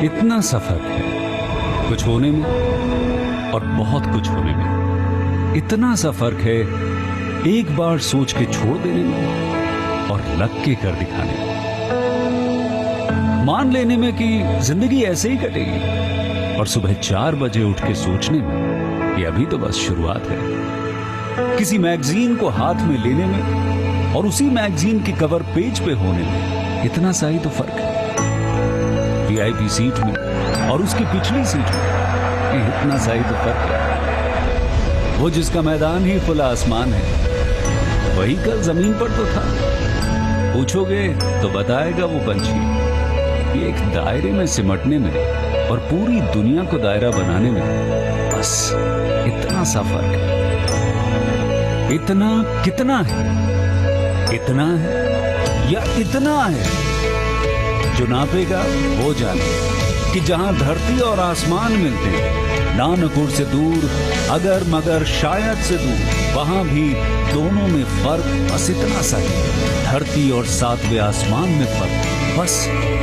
इतना सफर है कुछ होने में और बहुत कुछ होने में। इतना सा फर्क है एक बार सोच के छोड़ देने में और लग के कर दिखाने में। मान लेने में कि जिंदगी ऐसे ही कटेगी और सुबह 4 बजे उठ के सोचने में कि अभी तो बस शुरुआत है। किसी मैगजीन को हाथ में लेने में और उसी मैगजीन के कवर पेज पे होने में इतना सा ही तो फर्क है। वीआईपी सीट में और उसकी पिछली सीट में इतना सा ही तो फर्क है। वो जिसका मैदान ही खुला आसमान है वही कल जमीन पर तो था। पूछोगे तो बताएगा वो पंछी कि एक दायरे में सिमटने में और पूरी दुनिया को दायरा बनाने में बस इतना सा फर्क है। इतना कितना है? इतना है या इतना है? जो नापेगा वो जाने कि जहां धरती और आसमान मिलते हैं, नानकुर से दूर अगर मगर शायद से दूर, वहां भी दोनों में फर्क बस इतना सा है। धरती और 7वें आसमान में फर्क बस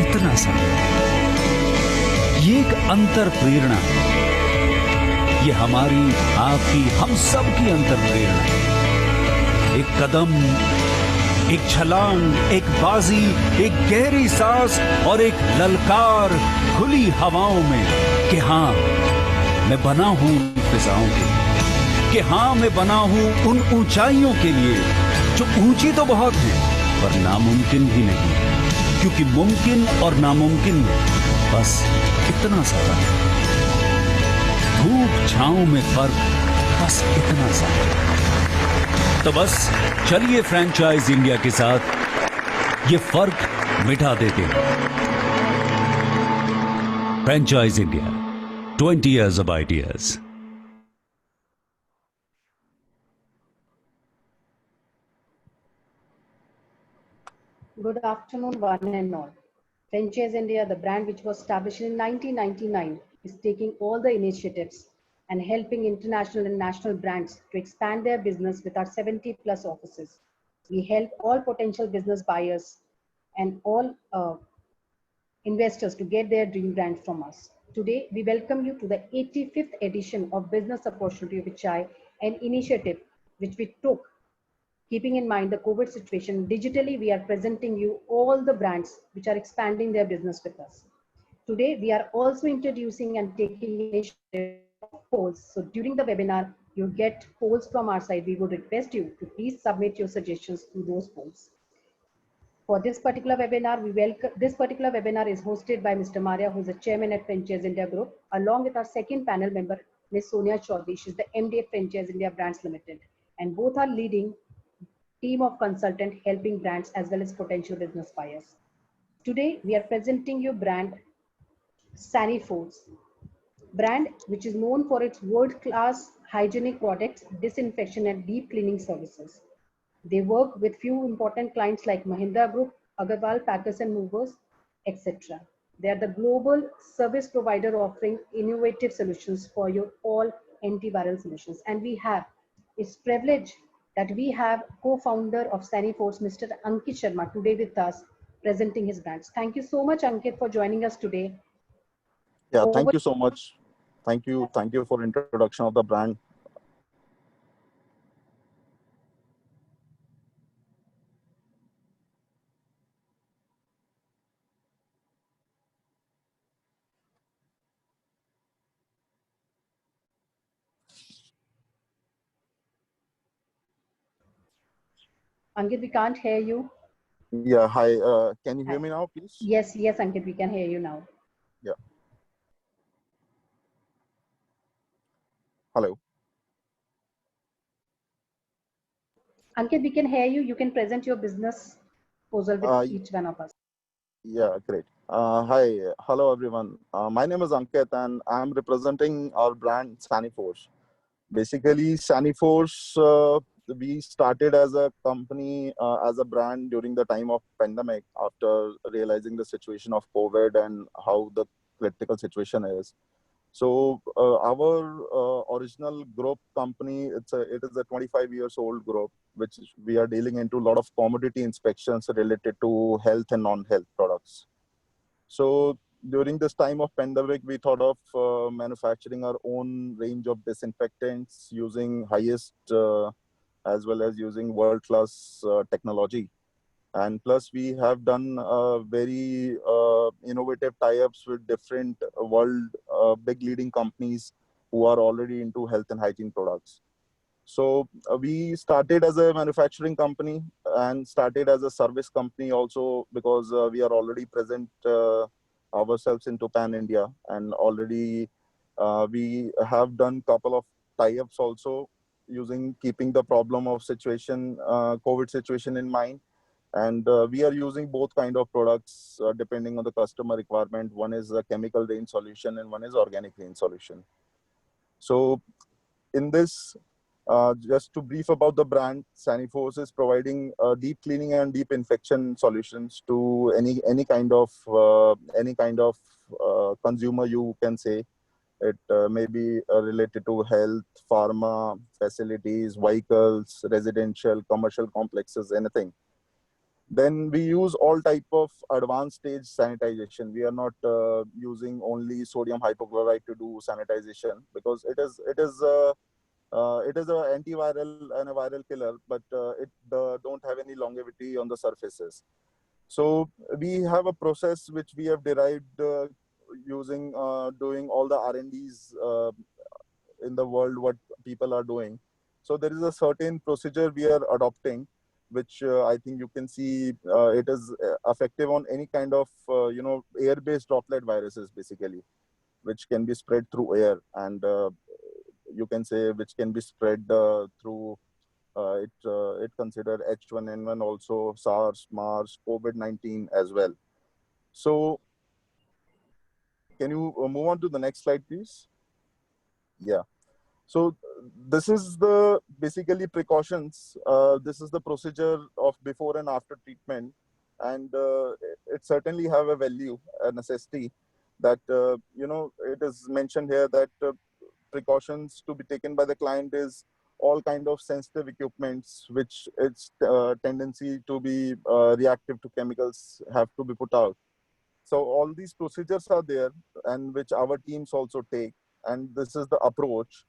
इतना सा है। ये एक अंतर प्रेरणा है। ये हमारी, आपकी, हम सब की अंतर प्रेरणा है। एक कदम, एक छलांग, एक बाजी, एक गहरी सांस और एक ललकार खुली हवाओं में कि हाँ मैं बना हूं उन फिजाओं के लिए, कि हाँ मैं बना हूं उन ऊंचाइयों के लिए जो ऊंची तो बहुत है पर नामुमकिन भी नहीं, क्योंकि मुमकिन और नामुमकिन में बस इतना सा फर्क। धूप छांव में फर्क बस इतना सा। तो बस चलिए फ्रेंचाइज इंडिया के साथ ये फर्क मिटा देते हैं। Franchise India, 20 years of ideas. Good afternoon, one and all. Franchise India, the brand which was established in 1999, is taking all the initiatives and helping international and national brands to expand their business with our 70 plus offices. We help all potential business buyers and all investors to get their dream brand from us. Today, we welcome you to the 85th edition of Business Opportunity Vichai, an initiative which we took keeping in mind the COVID situation. Digitally, we are presenting you all the brands which are expanding their business with us. Today, we are also introducing and taking initiative polls. So during the webinar, you get polls from our side. We would request you to please submit your suggestions to those polls. For this particular webinar, this particular webinar is hosted by Mr. Maria, who is the chairman at Franchise India Group, along with our second panel member, Ms. Sonia Chaudhary. She is the MD at Franchise India Brands Limited, and both are leading team of consultant helping brands as well as potential business buyers. Today, we are presenting you brand Sani Foods, brand which is known for its world-class hygienic products, disinfection and deep cleaning services. They work with few important clients like Mahindra Group, Agarwal Packers and Movers, etc. They are the global service provider offering innovative solutions for your all antiviral solutions. And we have, it's privilege that we have co-founder of Sani Foods, Mr. Ankit Sharma, today with us, presenting his brands. Thank you so much, Ankit, for joining us today. Yeah, thank you so much. Thank you for introduction of the brand. Ankit, we can't hear you. Yeah, hi. Can you hear me now, please? Yes, Ankit, we can hear you now. Yeah. Hello. Ankit, we can hear you. You can present your business proposal with each one of us. Yeah, great. Hi, hello everyone. My name is Ankit and I'm representing our brand Sani Force. Basically, Sani Force, we started as a company, as a brand during the time of pandemic after realizing the situation of COVID and how the critical situation is. So our original group company, it is a 25 years old group, which we are dealing into a lot of commodity inspections related to health and non-health products. So during this time of pandemic, we thought of manufacturing our own range of disinfectants using highest as well as using world-class technology. And plus, we have done very innovative tie-ups with different world big leading companies who are already into health and hygiene products. So we started as a manufacturing company and started as a service company also, because we are already present ourselves into Pan India, and already we have done couple of tie-ups also, using keeping the problem of situation COVID situation in mind. And we are using both kind of products depending on the customer requirement. One is a chemical range solution and one is organic range solution. So in this, just to brief about the brand, Saniforce is providing deep cleaning and deep infection solutions to any kind of consumer, you can say. It may be related to health, pharma, facilities, vehicles, residential, commercial complexes, anything. Then we use all type of advanced stage sanitization. We are not using only sodium hypochlorite to do sanitization, because it is an antiviral and a viral killer, but it don't have any longevity on the surfaces. So we have a process which we have derived using doing all the R&Ds in the world, what people are doing. So there is a certain procedure we are adopting, which I think you can see it is effective on any kind of air-based droplet viruses, basically, which can be spread through air, and you can say which can be spread through it considered H1N1 also, SARS, MARS, COVID-19 as well. So can you move on to the next slide, please? Yeah. So this is the basically precautions. This is the procedure of before and after treatment, and it certainly have a value, a necessity, that it is mentioned here that precautions to be taken by the client is all kind of sensitive equipments which its tendency to be reactive to chemicals have to be put out. So all these procedures are there, and which our teams also take, and this is the approach.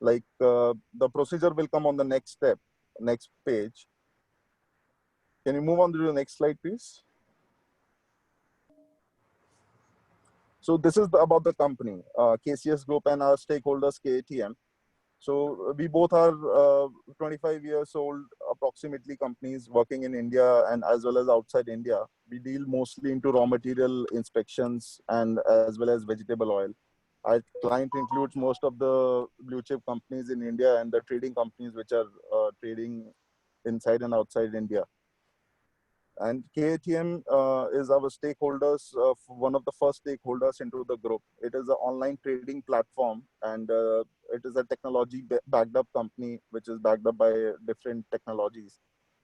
Like the procedure will come on the next step, next page. Can you move on to the next slide, please? So this is about the company, KCS Group, and our stakeholders, KATM. So we both are 25 years old, approximately, companies working in India and as well as outside India. We deal mostly into raw material inspections and as well as vegetable oil. Our client includes most of the blue chip companies in India and the trading companies which are trading inside and outside India. And KATM is our stakeholders, one of the first stakeholders into the group. It is an online trading platform, and it is a technology backed up company, which is backed up by different technologies.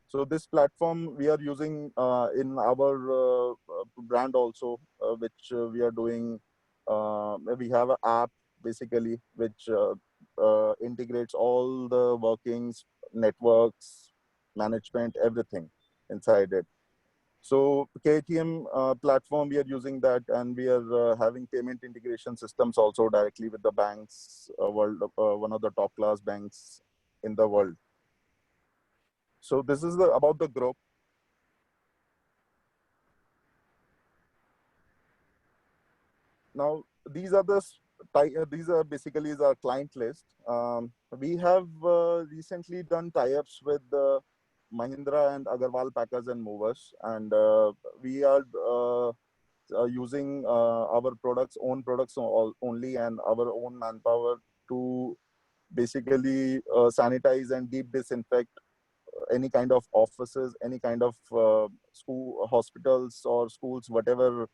So this platform we are using in our brand also, which we are doing. We have an app, basically, which integrates all the workings, networks, management, everything inside it. So KTM platform, we are using that, and we are having payment integration systems also directly with the banks, one of the top class banks in the world. So this is about the group. Now these are basically our client list. We have recently done tie-ups with Mahindra and Agarwal Packers and Movers, and we are using our own products only, and our own manpower to basically sanitize and deep disinfect any kind of offices, any kind of school, hospitals or schools, whatever.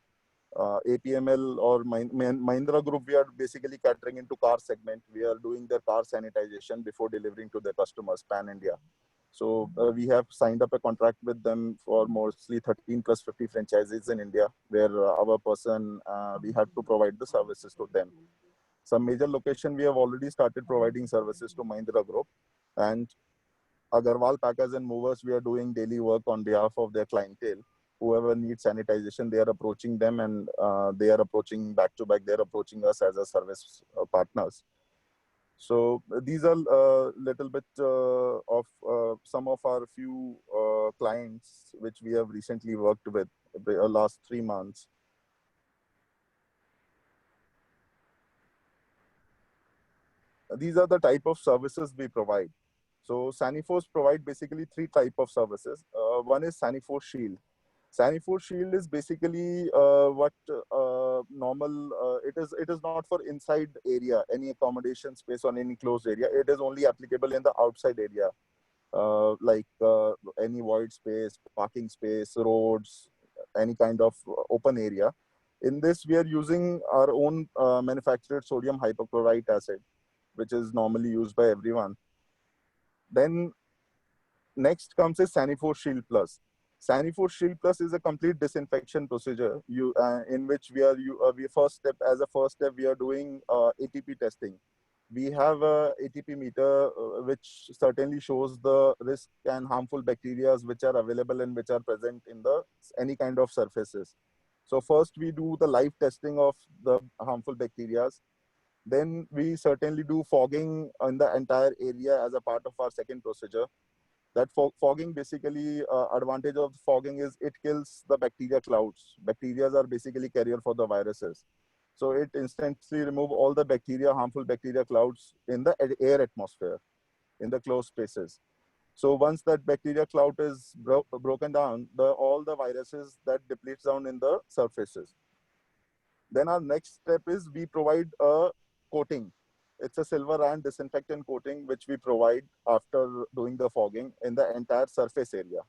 APML or Mahindra Group, we are basically catering into car segment. We are doing their car sanitization before delivering to their customers pan India. So we have signed up a contract with them for mostly 13 plus 50 franchises in India, where we have to provide the services to them. Some major location we have already started providing services to Mahindra Group, and Agarwal Packers and Movers, we are doing daily work on behalf of their clientele. whoever needs sanitization, they are approaching them, and they are approaching back to back. They are approaching us as a service partners. So these are little bit of some of our few clients which we have recently worked with the last 3 months. These are the type of services we provide. So Saniforce provide basically three type of services. One is Saniforce Shield. Saniforce Shield is basically what normal. It is not for inside area, any accommodation space or any closed area. It is only applicable in the outside area, like any void space, parking space, roads, any kind of open area. In this, we are using our own manufactured sodium hypochlorite acid, which is normally used by everyone. Then next comes is Saniforce Shield Plus. Saniforce Shield Plus is a complete disinfection procedure in which we first step we are doing ATP testing. We have a ATP meter which certainly shows the risk and harmful bacteria which are available and which are present in the any kind of surfaces. So first we do the live testing of the harmful bacteria. Then we certainly do fogging in the entire area as a part of our second procedure. That fogging basically, advantage of fogging is it kills the bacteria clouds. Bacteria are basically carrier for the viruses. So it instantly remove all the bacteria, harmful bacteria clouds in the air atmosphere, in the closed spaces. So once that bacteria cloud is broken down, all the viruses that depletes down in the surfaces. Then our next step is we provide a coating. It's a silver iron disinfectant coating which we provide after doing the fogging in the entire surface area,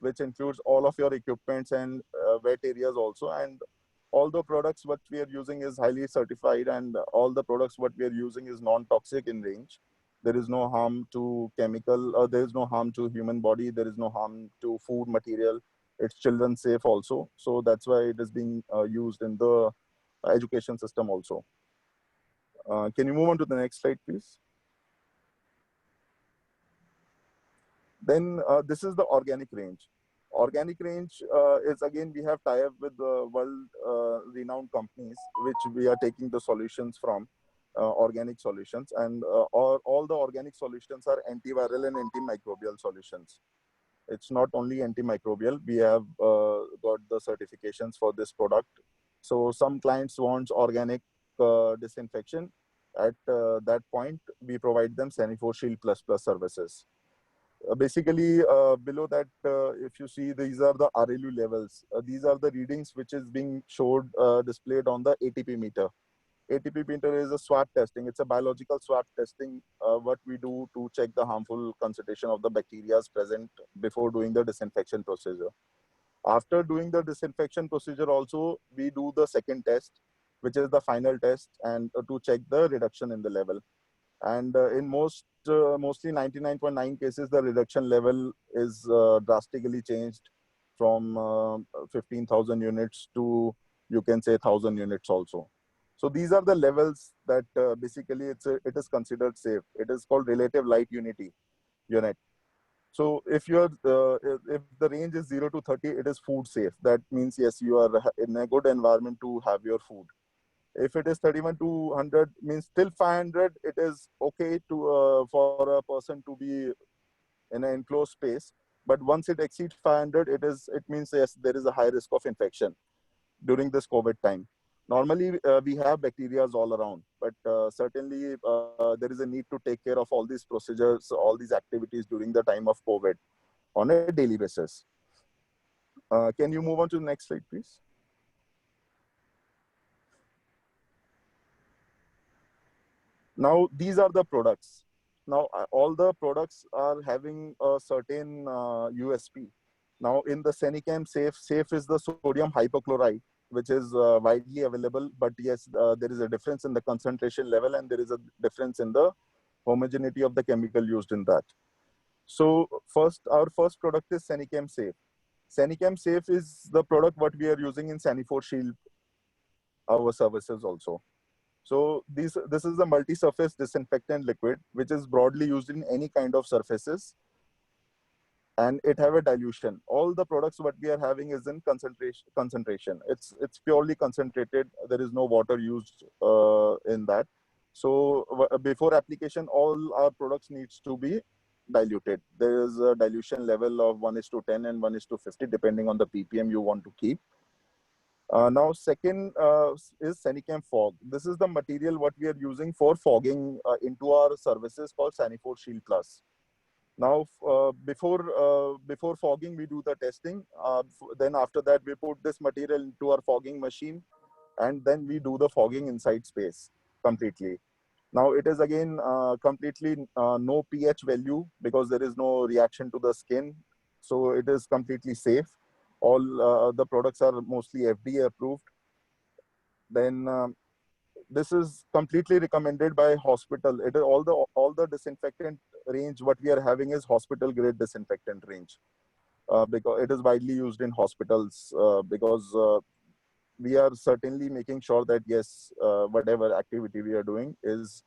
which includes all of your equipments and wet areas also. And all the products what we are using is highly certified, and all the products what we are using is non-toxic in range. There is no harm to chemical, there is no harm to human body, there is no harm to food material. It's children safe also. So that's why it is being used in the education system also. Can you move on to the next slide, please? Then this is the organic range. Organic range is again, we have tie-up with the world renowned companies, which we are taking the solutions from, organic solutions. And all the organic solutions are antiviral and antimicrobial solutions. It's not only antimicrobial, we have got the certifications for this product. So some clients want organic disinfection. At that point, we provide them Saniforce Shield Plus Plus services. Basically, below that, if you see, these are the RLU levels. These are the readings which is being showed, displayed on the ATP meter. ATP meter is a swab testing. It's a biological swab testing, what we do to check the harmful concentration of the bacteria present before doing the disinfection procedure. After doing the disinfection procedure also, we do the second test, which is the final test, and to check the reduction in the level. And in mostly 99.9 cases, the reduction level is drastically changed from 15,000 units to, you can say, 1,000 units also. So these are the levels that basically it is considered safe. It is called relative light unit. So if you're if the range is 0 to 30, it is food safe. That means yes, you are in a good environment to have your food. If it is 31 to 100, means till 500, it is okay to for a person to be in an enclosed space. But once it exceeds 500, it means yes, there is a high risk of infection during this COVID time. Normally, we have bacteria all around, but certainly there is a need to take care of all these procedures, all these activities during the time of COVID on a daily basis. Can you move on to the next slide, please? Now, these are the products. Now, all the products are having a certain USP. Now, in the Senichem Safe is the sodium hypochlorite, which is widely available. But yes, there is a difference in the concentration level, and there is a difference in the homogeneity of the chemical used in that. So our first product is Senichem Safe. Senichem Safe is the product what we are using in Saniforce Shield, our services also. So this is a multi-surface disinfectant liquid, which is broadly used in any kind of surfaces. and it have a dilution. All the products what we are having is in concentration. It's purely concentrated. There is no water used in that. So before application, all our products needs to be diluted. There is a dilution level of 1:10 and 1:50, depending on the ppm you want to keep. Now, second is Sanicam Fog. This is the material what we are using for fogging into our services called Sanifor Shield Plus. Now, before fogging, we do the testing. Then after that, we put this material into our fogging machine, and then we do the fogging inside space completely. Now, it is again completely no pH value because there is no reaction to the skin. So it is completely safe. All the products are mostly FDA approved. Then this is completely recommended by hospital. It is all the disinfectant range what we are having is hospital grade disinfectant range, because it is widely used in hospitals, because we are certainly making sure that yes, whatever activity we are doing is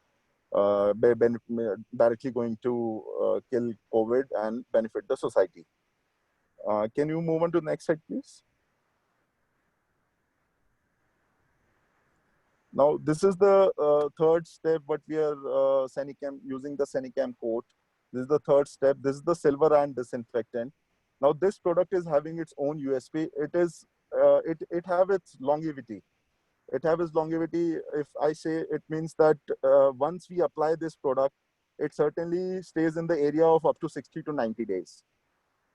directly going to kill COVID and benefit the society. Can you move on to the next slide, please? Now, this is the third step, what we are Sanicam, using the Sanicam coat. This is the third step. This is the silver iron disinfectant. Now, this product is having its own USP. It have its longevity. It have its longevity. If I say, it means that once we apply this product, it certainly stays in the area of up to 60 to 90 days.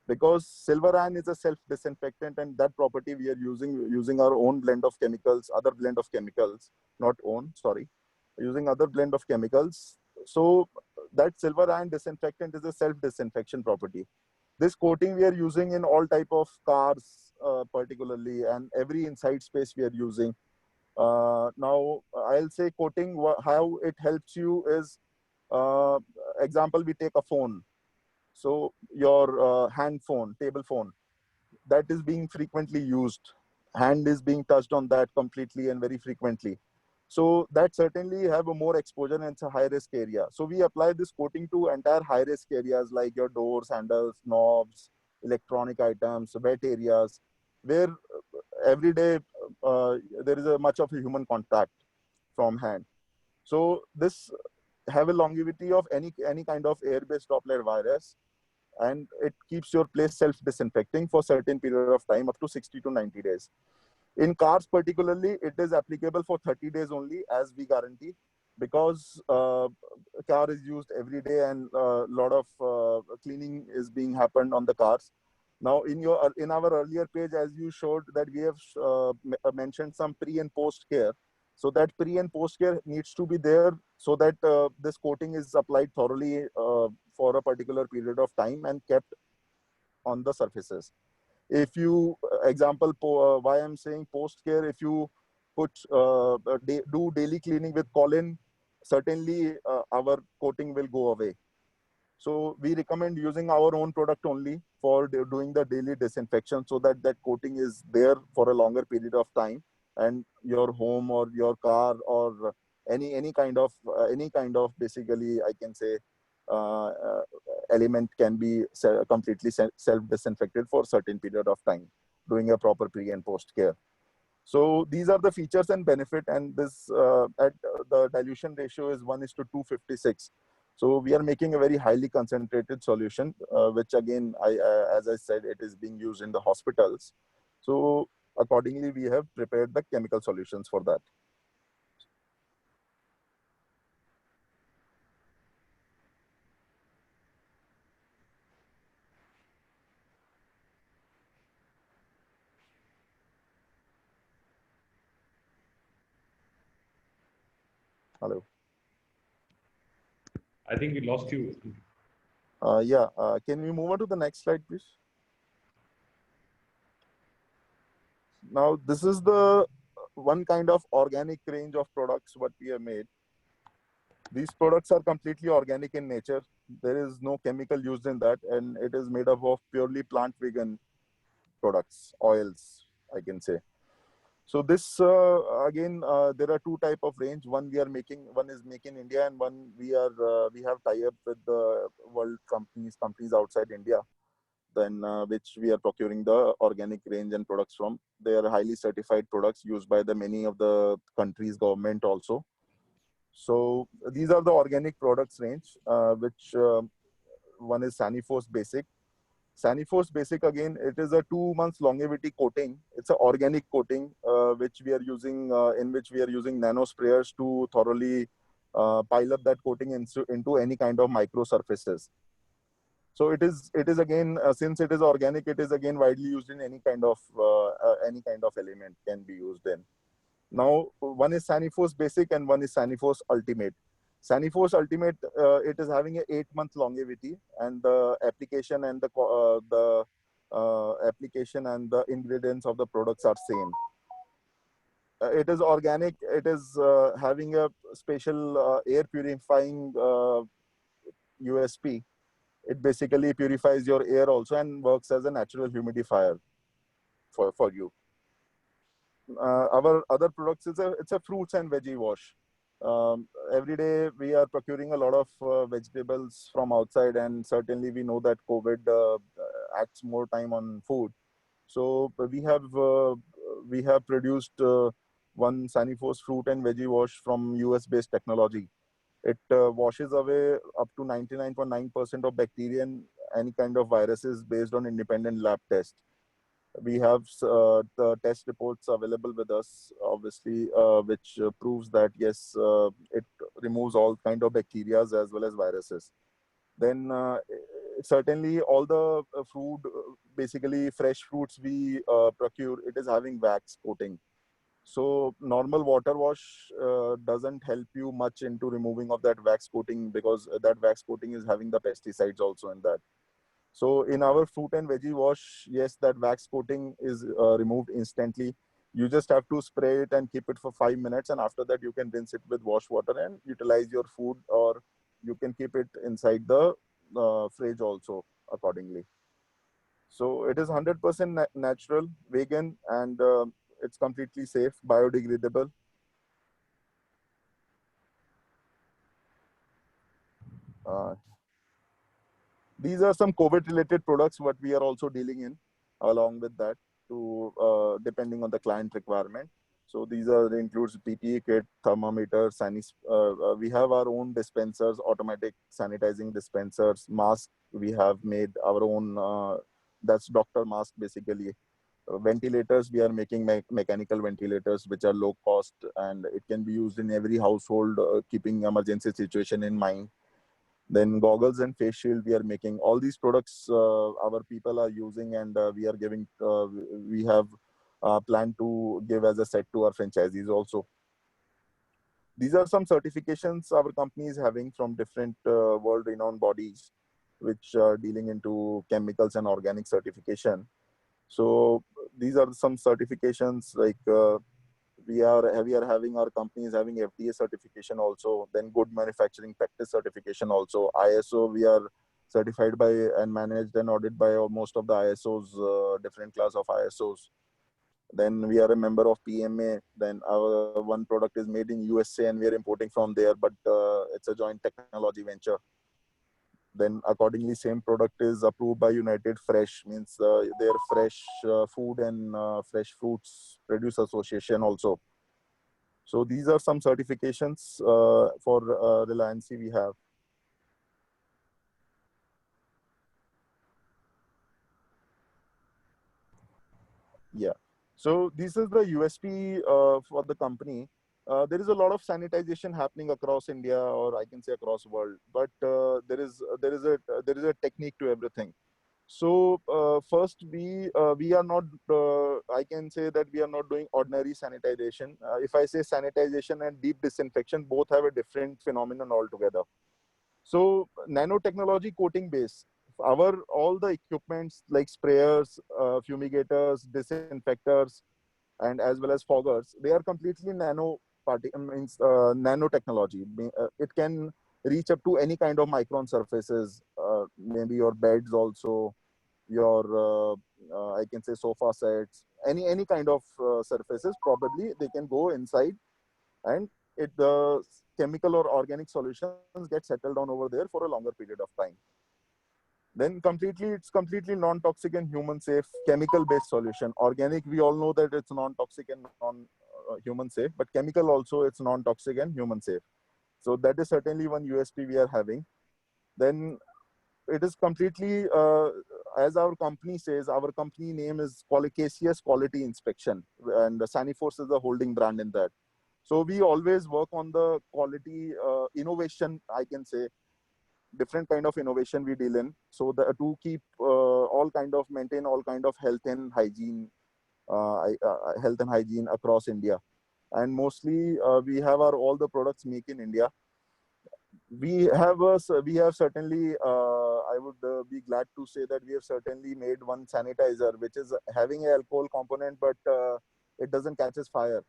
Because silver iron is a self-disinfectant, and that property we are using our own blend of chemicals, other blend of chemicals, not own, sorry, using other blend of chemicals. So that silver iron disinfectant is a self-disinfection property. This coating we are using in all type of cars, particularly, and every inside space we are using. Now, I'll say coating, how it helps you is, example, we take a phone. So your hand phone, table phone, that is being frequently used. Hand is being touched on that completely and very frequently. So that certainly have a more exposure and it's a high risk area. So we apply this coating to entire high risk areas like your doors, handles, knobs, electronic items, wet areas, where every day there is a much of a human contact from hand. So this have a longevity of any kind of air-based droplet virus, and it keeps your place self-disinfecting for certain period of time, up to 60 to 90 days. In cars particularly, it is applicable for 30 days only, as we guarantee, because car is used every day and a lot of cleaning is being happened on the cars. Now, in our earlier page, as you showed, that we have mentioned some pre and post care. So that pre and post care needs to be there so that this coating is applied thoroughly for a particular period of time and kept on the surfaces. If you, example, why I'm saying post care, if you put do daily cleaning with Colin, certainly our coating will go away. So we recommend using our own product only for doing the daily disinfection, so that that coating is there for a longer period of time, and your home or your car or any kind of basically, I can say, element can be completely self-disinfected for a certain period of time, doing a proper pre and post care. So these are the features and benefit, and this at the dilution ratio is 1:256. So we are making a very highly concentrated solution, which again, as I said, it is being used in the hospitals. So accordingly, we have prepared the chemical solutions for that. Hello. I think we lost you. Yeah, can we move on to the next slide, please? Now, this is the one kind of organic range of products what we have made. These products are completely organic in nature. There is no chemical used in that, and it is made up of purely plant vegan products, oils, I can say. So this, again, there are two type of range. One we are making, one is Make in India, and one we have tie-up with the world companies outside India. then which we are procuring the organic range and products from. They are highly certified products used by the many of the countries' government also. So these are the organic products range, which one is Saniforce Basic. Saniforce Basic, again, it is a 2 months longevity coating. It's an organic coating, which we are using, in which we are using nano sprayers to thoroughly pile up that coating into any kind of micro surfaces. So it is again, since it is organic, it is again widely used in any kind of element can be used in. Now, one is Saniforce Basic and one is Saniforce Ultimate. Saniforce Ultimate, it is having a 8 month longevity, and the application and the application and the ingredients of the products are same. It is organic. It is having a special air purifying USP. It basically purifies your air also and works as a natural humidifier for you. Our other products is it's a fruits and veggie wash. Every day we are procuring a lot of vegetables from outside, and certainly we know that COVID acts more time on food. So we have produced one Saniforce fruit and veggie wash from US based technology. It washes away up to 99.9% of bacteria and any kind of viruses based on independent lab test. We have the test reports available with us, obviously, which proves that yes, it removes all kind of bacteria as well as viruses. Then certainly all the food, basically fresh fruits we procure, it is having wax coating. So normal water wash doesn't help you much into removing of that wax coating, because that wax coating is having the pesticides also in that. So in our fruit and veggie wash, yes, that wax coating is removed instantly. You just have to spray it and keep it for 5 minutes, and after that you can rinse it with wash water and utilize your food, or you can keep it inside the fridge also accordingly. So it is 100% natural, vegan, and it's completely safe, biodegradable. Uh, these are some COVID-related products what we are also dealing in along with that, to depending on the client requirement. So these are includes PPE kit, thermometer, we have our own dispensers, automatic sanitizing dispensers, mask. We have made our own. That's doctor mask basically. Ventilators, we are making mechanical ventilators which are low cost, and it can be used in every household, keeping emergency situation in mind. Then goggles and face shield, we are making. All these products our people are using, and we are giving. We have planned to give as a set to our franchisees also. These are some certifications our company is having from different world-renowned bodies, which are dealing into chemicals and organic certification. So these are some certifications, like we are having, our company is having FDA certification also, then good manufacturing practice certification also. ISO, we are certified by and managed and audited by most of the ISOs, different class of ISOs. Then we are a member of PMA. Then our one product is made in USA and we are importing from there, but it's a joint technology venture. Then accordingly, same product is approved by United Fresh, means their fresh food and fresh fruits produce association also. So these are some certifications for Reliance we have. Yeah. So this is the USP for the company. There is a lot of sanitization happening across India, or I can say across world, but there is a technique to everything. So first, we are not. I can say that we are not doing ordinary sanitization. If I say sanitization and deep disinfection, both have a different phenomenon altogether. So nanotechnology coating base. Our all the equipments like sprayers, fumigators, disinfectors, and as well as foggers, they are completely means nanotechnology. It can reach up to any kind of micron surfaces, maybe your beds also, your I can say sofa sets, any kind of surfaces. Probably they can go inside, and the chemical or organic solutions get settled down over there for a longer period of time. Then it's completely non-toxic and human safe, chemical-based solution. Organic, we all know that it's non-toxic and non-human safe, but chemical also it's non-toxic and human safe. So that is certainly one USP we are having. Then it is completely, as our company says, our company name is Qualicacious Quality Inspection, and Saniforce is the holding brand in that. So we always work on the quality innovation, I can say, different kind of innovation we deal in. So to keep maintain all kind of health and hygiene across India. And mostly we have our all the products make in India. We have certainly, I would be glad to say that we have certainly made one sanitizer which is having a alcohol component, but it doesn't catches fire.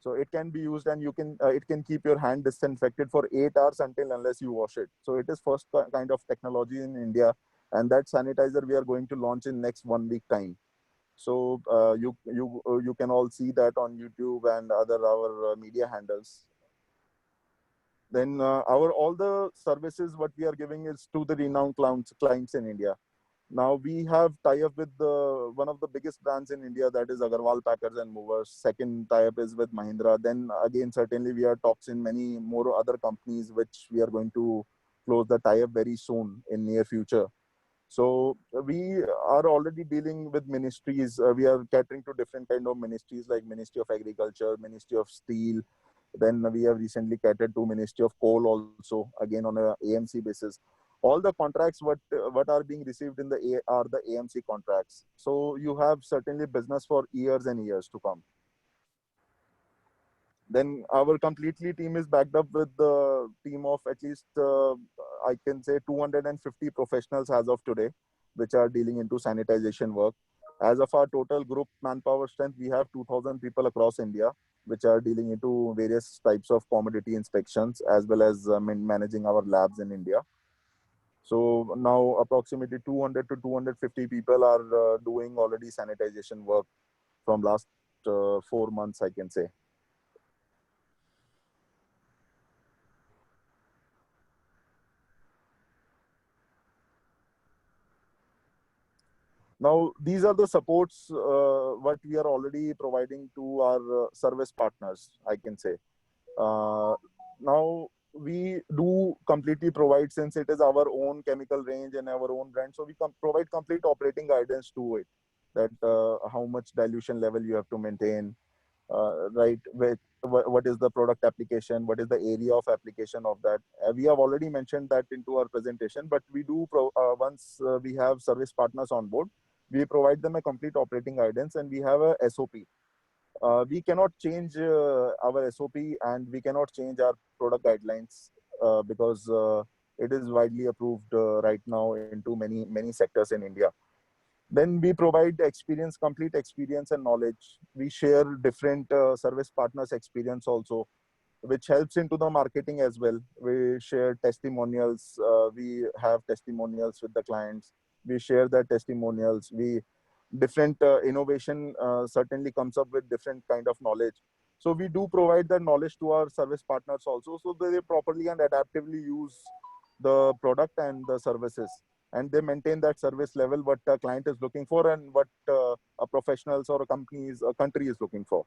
So it can be used, and it can keep your hand disinfected for 8 hours until unless you wash it. So it is first kind of technology in India, and that sanitizer we are going to launch in next 1 week time. So you can all see that on YouTube and other our media handles. Then our all the services what we are giving is to the renowned clients in India. Now we have tie-up with one of the biggest brands in India, that is Agarwal Packers and Movers. Second tie-up is with Mahindra. Then again, certainly we are talks in many more other companies, which we are going to close the tie-up very soon in near future. So we are already dealing with ministries. We are catering to different kind of ministries like Ministry of Agriculture, Ministry of Steel. Then we have recently catered to Ministry of Coal also, again on a AMC basis. All the contracts what are being received in are the AMC contracts. So you have certainly business for years and years to come. Then our completely team is backed up with the team of at least I can say 250 professionals as of today, which are dealing into sanitization work. As of our total group manpower strength, we have 2,000 people across India, which are dealing into various types of commodity inspections, as well as managing our labs in India. So now approximately 200 to 250 people are doing already sanitization work from last 4 months, I can say. Now, these are the supports what we are already providing to our service partners, I can say. Now, we do completely provide, since it is our own chemical range and our own brand, so we provide complete operating guidance to it, that how much dilution level you have to maintain, right? What is the product application? What is the area of application of that? We have already mentioned that into our presentation, but we do, once we have service partners on board, we provide them a complete operating guidance, and we have a SOP. We cannot change our SOP, and we cannot change our product guidelines because it is widely approved right now into many sectors in India. Then we provide complete experience and knowledge. We share different service partners' experience also, which helps into the marketing as well. We share testimonials. We have testimonials with the clients. We share their testimonials. Different innovation certainly comes up with different kind of knowledge. So we do provide that knowledge to our service partners also, so they properly and adaptively use the product and the services, and they maintain that service level what the client is looking for, and what a professionals or a country is looking for.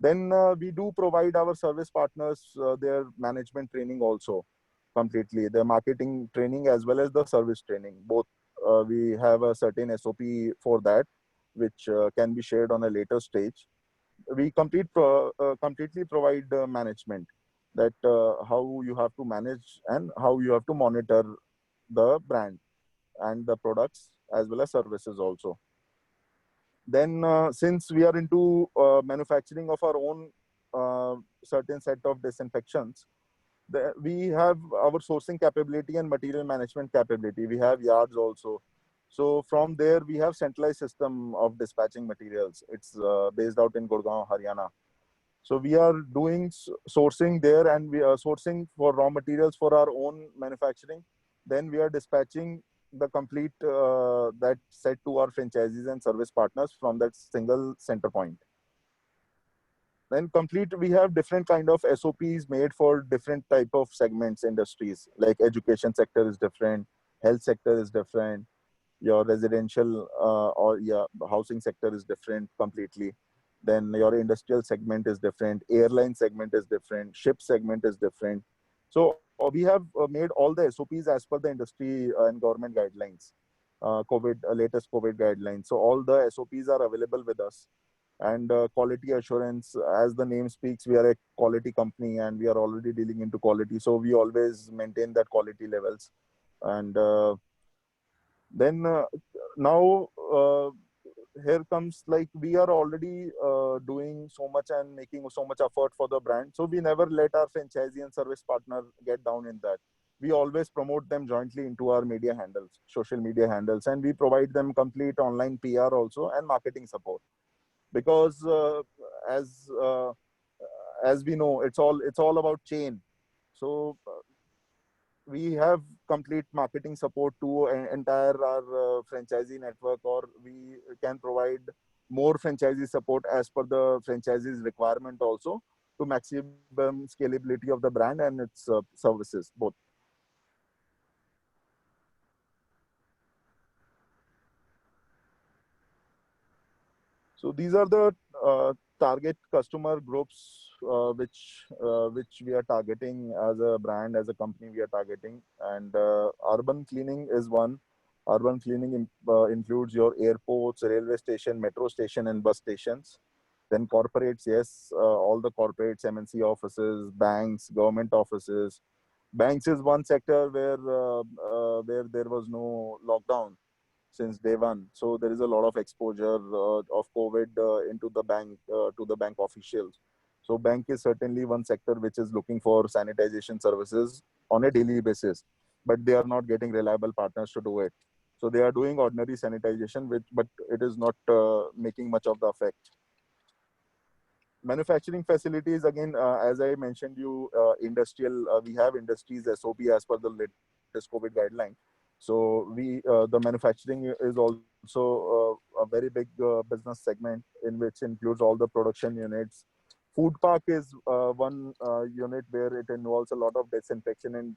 Then we do provide our service partners their management training also, completely, the marketing training as well as the service training. Both we have a certain SOP for that, which can be shared on a later stage. We completely provide management, that how you have to manage and how you have to monitor the brand and the products as well as services also. Then since we are into manufacturing of our own certain set of disinfections, we have our sourcing capability and material management capability. We have yards also. So from there, we have centralized system of dispatching materials. It's based out in Gurgaon, Haryana. So we are doing sourcing there, and we are sourcing for raw materials for our own manufacturing. Then we are dispatching the complete that set to our franchisees and service partners from that single center point. Then we have different kind of SOPs made for different type of segments, industries, like education sector is different, health sector is different, your residential or yeah, housing sector is different completely. Then your industrial segment is different, airline segment is different, ship segment is different. So we have made all the SOPs as per the industry and government guidelines, latest COVID guidelines. So all the SOPs are available with us. And quality assurance, as the name speaks, we are a quality company and we are already dealing into quality. So we always maintain that quality levels. And then now here comes, like, we are already doing so much and making so much effort for the brand, so we never let our franchisee and service partner get down in that. We always promote them jointly into our media handles, social media handles, and we provide them complete online PR also and marketing support. Because as uh, as we know, it's all about chain. So we have complete marketing support to entire our franchisee network, or we can provide more franchisee support as per the franchisee's requirement also, to maximum scalability of the brand and its services both. So these are the target customer groups which we are targeting as a brand, as a company we are targeting. And urban cleaning is one. Urban cleaning includes your airports, railway station, metro station, and bus stations. Then corporates, yes, all the corporates, MNC offices, banks, government offices. Banks is one sector where there was no lockdown since day one. So there is a lot of exposure of COVID into the bank, to the bank officials. So bank is certainly one sector which is looking for sanitization services on a daily basis, but they are not getting reliable partners to do it. So they are doing ordinary sanitization, but it is not making much of the effect. Manufacturing facilities, again, as I mentioned you, industrial, we have industries SOP as per the latest COVID guideline. So the manufacturing is also a very big business segment, in which includes all the production units. Food park is one unit where it involves a lot of disinfection and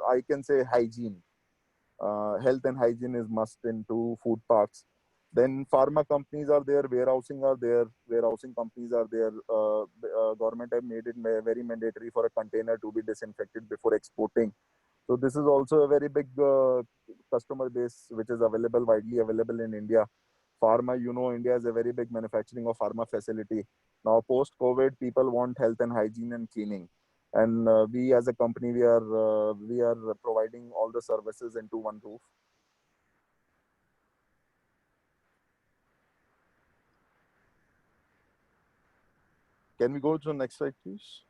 I can say hygiene. Health and hygiene is must into food parks. Then pharma companies are there, warehousing companies are there. Government have made it very mandatory for a container to be disinfected before exporting. So this is also a very big customer base which is widely available in India. Pharma, India is a very big manufacturing of pharma facility. Now post-COVID, people want health and hygiene and cleaning. And we as a company, we are providing all the services into one roof. Can we go to the next slide, please?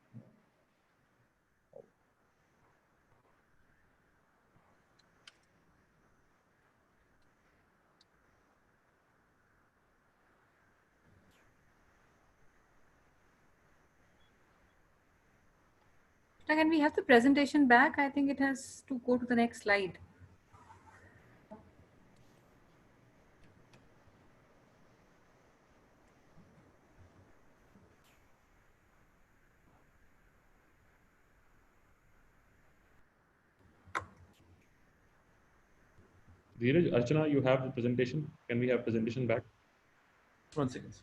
Can we have the presentation back? I think it has to go to the next slide. Dheeraj, Archana, you have the presentation. Can we have presentation back? 1 second.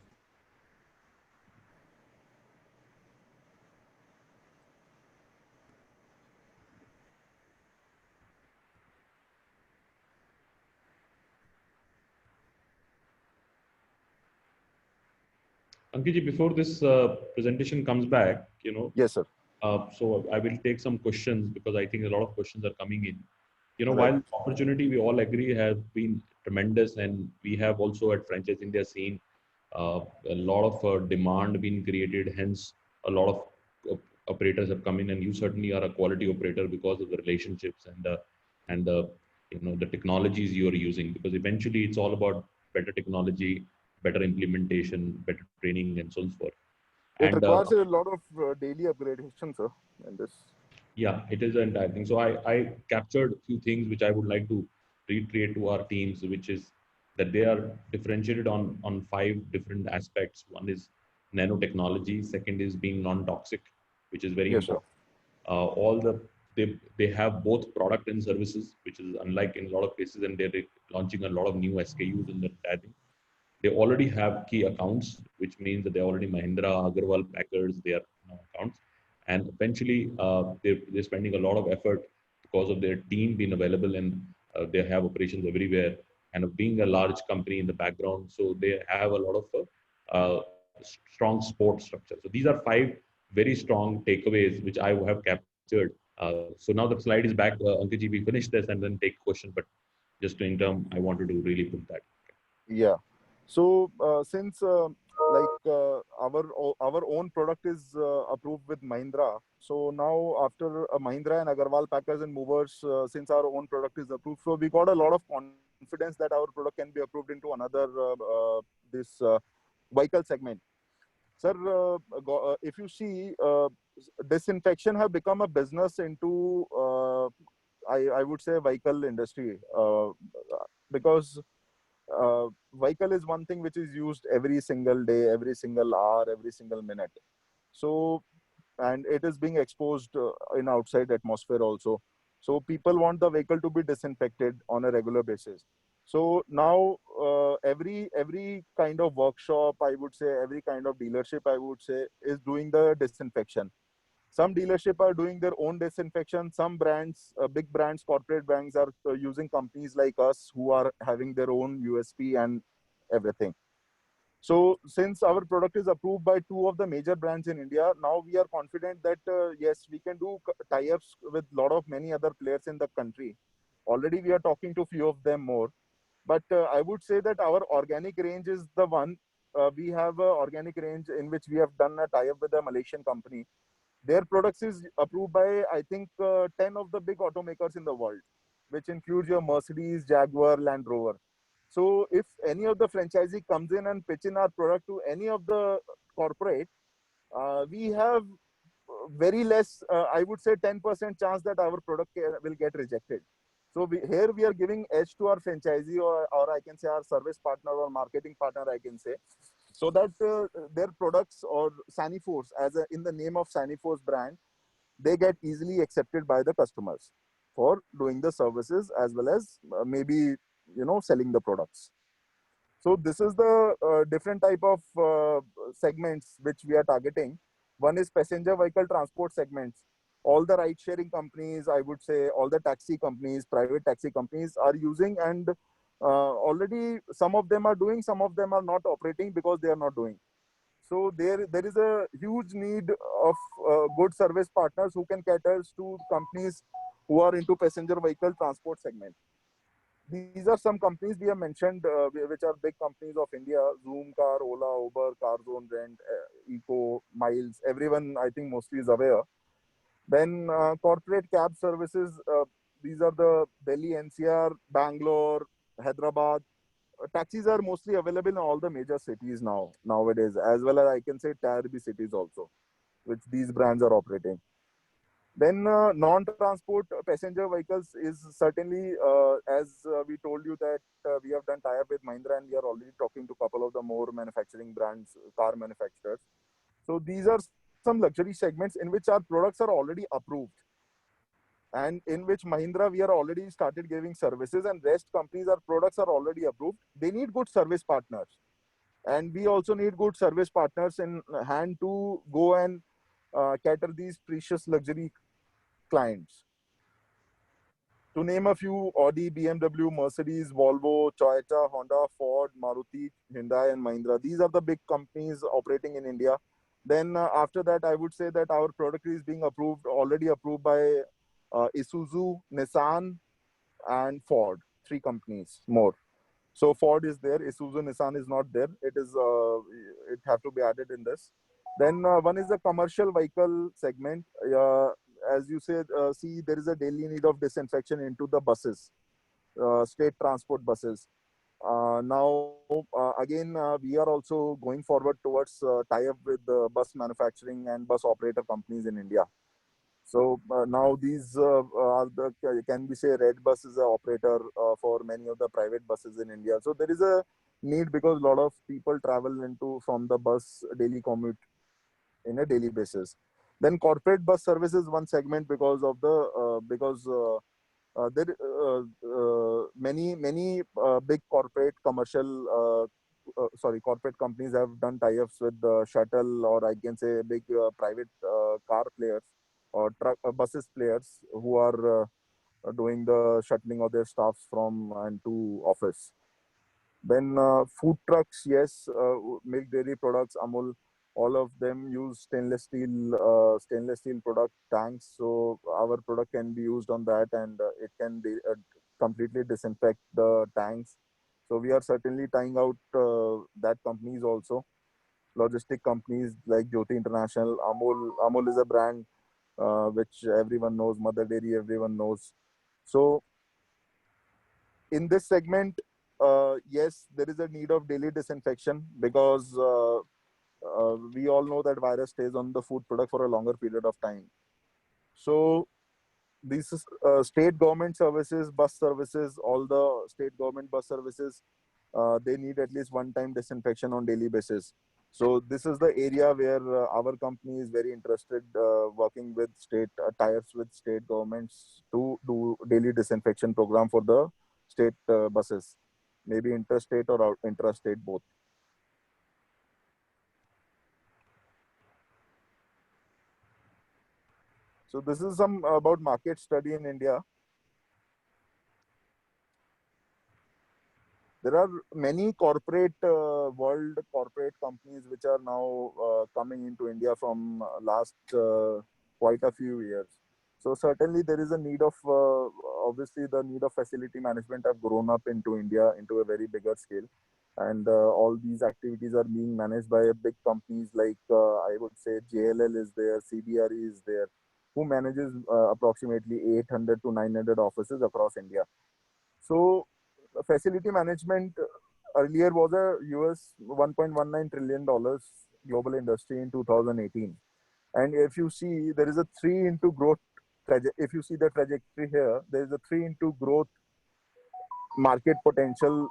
Ankit, before this presentation comes back, Yes, sir. so I will take some questions because I think a lot of questions are coming in. Right. While opportunity we all agree has been tremendous, and we have also at Franchise India seen a lot of demand being created. Hence, a lot of operators have come in, and you certainly are a quality operator because of the relationships and the technologies you are using. Because eventually, it's all about better technology, better implementation, better training, and so forth. It requires a lot of daily upgradation, sir, in this. Yeah, it is the entire thing. So I captured a few things which I would like to reiterate to our teams, which is that they are differentiated on 5 different aspects. One is nanotechnology. Second is being non-toxic, which is very Yes, important. All the they have both product and services, which is unlike in a lot of cases, and they're launching a lot of new SKUs in that thing. They already have key accounts, which means that they're already Mahindra, Agarwal, Packers, they are accounts. And eventually, they're spending a lot of effort because of their team being available, and they have operations everywhere. And being a large company in the background, so they have a lot of strong support structure. So these are 5 very strong takeaways which I have captured. So now the slide is back. Ankit ji, we finish this and then take question. But just in term, I wanted to really put that. Yeah. So since our own product is approved with Mahindra, so now after Mahindra and Agarwal Packers and Movers, since our own product is approved, so we got a lot of confidence that our product can be approved into another this vehicle segment. Sir, if you see, disinfection have become a business into I would say vehicle industry because vehicle is one thing which is used every single day, every single hour, every single minute. So, and it is being exposed in outside atmosphere also. So people want the vehicle to be disinfected on a regular basis. So now every kind of workshop, I would say, every kind of dealership, I would say, is doing the disinfection. Some dealership are doing their own disinfection. Some brands, big brands, corporate brands are using companies like us who are having their own USP and everything. So since our product is approved by 2 of the major brands in India, now we are confident that yes, we can do tie-ups with many other players in the country. Already we are talking to few of them more. But I would say that our organic range is the one. We have an organic range in which we have done a tie-up with a Malaysian company. Their products is approved by, I think, 10 of the big automakers in the world, which includes your Mercedes, Jaguar, Land Rover. So if any of the franchisee comes in and pitch in our product to any of the corporate, we have very less, I would say 10% chance that our product will get rejected. So here we are giving edge to our franchisee or I can say our service partner or marketing partner, I can say, so that their products or Saniforce, in the name of Saniforce brand, they get easily accepted by the customers for doing the services as well as maybe, selling the products. So this is the different type of segments which we are targeting. One is passenger vehicle transport segments. All the ride sharing companies, I would say, all the taxi companies, private taxi companies are using, and already some of them are doing, some of them are not operating because they are not doing. So there is a huge need of good service partners who can cater to companies who are into passenger vehicle transport segment. These are some companies we have mentioned, which are big companies of India: Zoomcar, Ola, Uber, Carzone Rent, Eco, Miles. Everyone, I think, mostly is aware. Then corporate cab services, these are the Delhi NCR, Bangalore, Hyderabad. Taxis are mostly available in all the major cities nowadays, as well as I can say Tier B cities also, which these brands are operating. Then non-transport passenger vehicles is certainly, as we told you that we have done tie-up with Mahindra and we are already talking to a couple of the more manufacturing brands, car manufacturers. So these are some luxury segments in which our products are already approved and in which Mahindra, we are already started giving services, and rest companies, our products are already approved. They need good service partners. And we also need good service partners in hand to go and cater these precious luxury clients. To name a few: Audi, BMW, Mercedes, Volvo, Toyota, Honda, Ford, Maruti, Hyundai, and Mahindra. These are the big companies operating in India. Then after that, I would say that our product is being already approved by Isuzu, Nissan, and Ford. 3 companies more. So Ford is there, Isuzu, Nissan is not there. It have to be added in this. Then one is the commercial vehicle segment. As you said, see, there is a daily need of disinfection into the buses, state transport buses. Now, again, we are also going forward towards tie-up with the bus manufacturing and bus operator companies in India. So now these are the, can we say, Red Bus is an operator for many of the private buses in India. So there is a need because a lot of people travel from the bus daily commute in a daily basis. Then corporate bus service is one segment because of the there many big corporate commercial corporate companies have done tie-ups with shuttle, or I can say big private car players or truck buses players who are doing the shuttling of their staffs from and to office. Then food trucks, yes, milk dairy products, Amul, all of them use stainless steel product tanks. So our product can be used on that, and it can completely disinfect the tanks. So we are certainly tying out that companies also, logistic companies like Jyoti International, Amul. Amul is a brand which everyone knows. Mother Dairy, everyone knows. So in this segment, yes, there is a need of daily disinfection because we all know that virus stays on the food product for a longer period of time. So these state government services, bus services, all the state government bus services, they need at least one time disinfection on daily basis. So this is the area where our company is very interested, working with state tie-ups with state governments to do daily disinfection program for the state buses, maybe interstate or intrastate both. So this is some about market study in India. There are many world corporate companies which are now coming into India from last quite a few years. So certainly there is a need of, obviously the need of facility management have grown up into India into a very bigger scale. And all these activities are being managed by big companies like, I would say JLL is there, CBRE is there, who manages approximately 800 to 900 offices across India. So facility management earlier was a US $1.19 trillion global industry in 2018. And if you see, there is a 3 into growth. If you see the trajectory here, there is a 3 into growth market potential,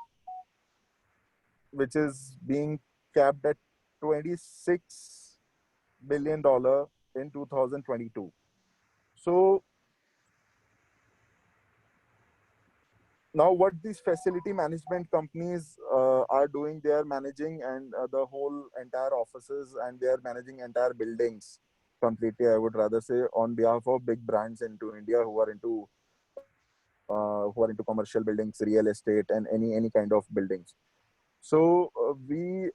which is being capped at $26 billion in 2022. So now what these facility management companies are doing, they are managing and the whole entire offices, and they are managing entire buildings completely, I would rather say, on behalf of big brands into India who are into commercial buildings, real estate, and any kind of buildings. So we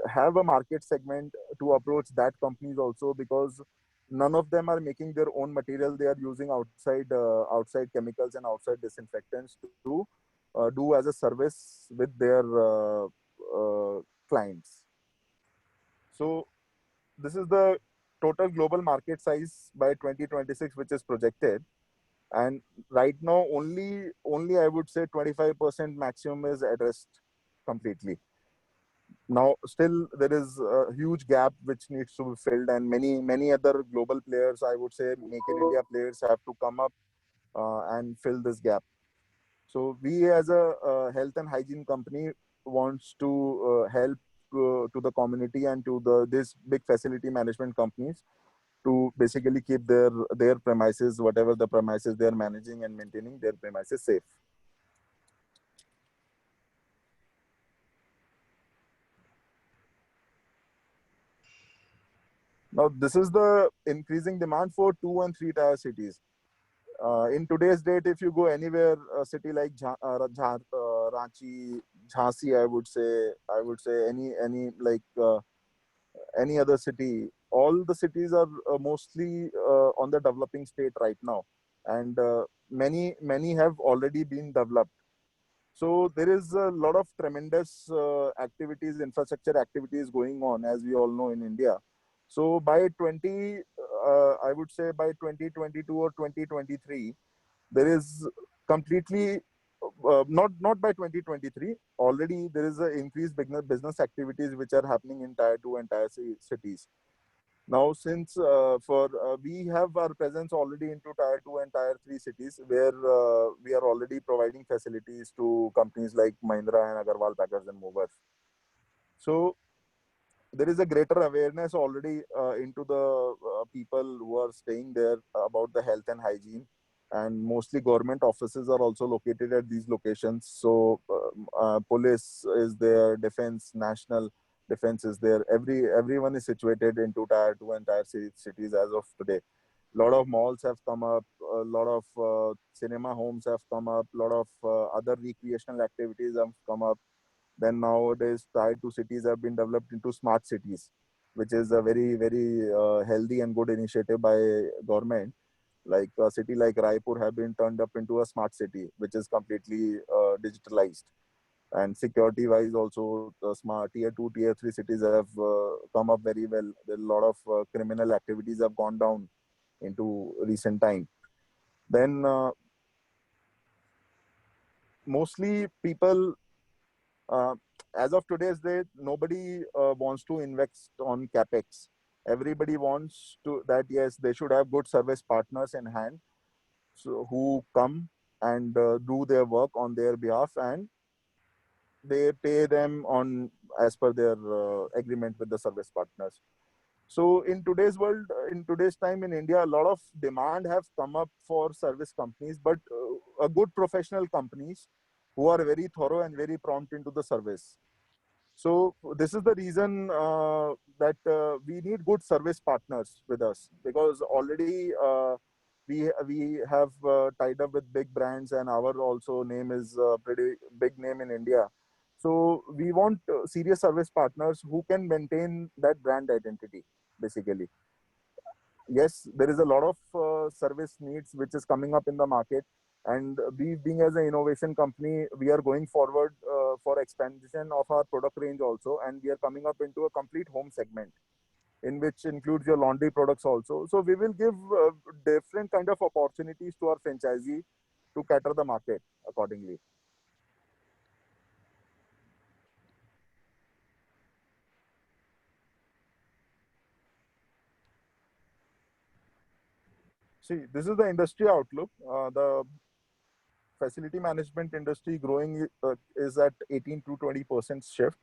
have a market segment to approach that companies also, because none of them are making their own material. They are using outside chemicals and outside disinfectants to do as a service with their clients. So this is the total global market size by 2026, which is projected. And right now, only I would say 25% maximum is addressed completely. Now, still there is a huge gap which needs to be filled, and many other global players, I would say, Make in India players, have to come up and fill this gap. So we, as a health and hygiene company, wants to help to the community and to this big facility management companies to basically keep their premises, whatever the premises they are managing and maintaining, their premises safe. Now, this is the increasing demand for 2 and 3 tier cities. In today's date, if you go anywhere, a city like Ranchi, Jhansi, I would say any other city, all the cities are mostly on the developing state right now, and many have already been developed. So there is a lot of tremendous activities, infrastructure activities going on, as we all know, in India. So by I would say by 2022 or 2023, there is completely not by 2023. Already there is an increased business activities which are happening in tier 2 and tier 3 cities. Now, since we have our presence already into tier 2 and tier 3 cities, where we are already providing facilities to companies like Mahindra and Agarwal Packers and Movers. So there is a greater awareness already into the people who are staying there about the health and hygiene, and mostly government offices are also located at these locations. So police is there, defense, national defense is there. Everyone is situated into tier 2 and tier 3 cities as of today. A lot of malls have come up, a lot of cinema homes have come up, a lot of other recreational activities have come up. Then nowadays, tier 2 cities have been developed into smart cities, which is a very, very healthy and good initiative by government. Like a city like Raipur have been turned up into a smart city, which is completely digitalized. And security wise also, the smart tier 2, tier 3 cities have come up very well. There are a lot of criminal activities have gone down into recent time. Then mostly people, uh, as of today's date, nobody wants to invest on capex. Everybody wants to that, yes, they should have good service partners in hand, so who come and do their work on their behalf, and they pay them on as per their agreement with the service partners. So in today's world, in today's time in India, a lot of demand have come up for service companies, but a good professional companies who are very thorough and very prompt into the service. So this is the reason that we need good service partners with us, because already we have tied up with big brands, and our also name is pretty big name in India. So we want serious service partners who can maintain that brand identity, basically. Yes, there is a lot of service needs which is coming up in the market, and we being as an innovation company, we are going forward for expansion of our product range also, and we are coming up into a complete home segment, in which includes your laundry products also. So we will give different kind of opportunities to our franchisee to cater the market accordingly. See, this is the industry outlook. The facility management industry growing is at 18 to 20% shift.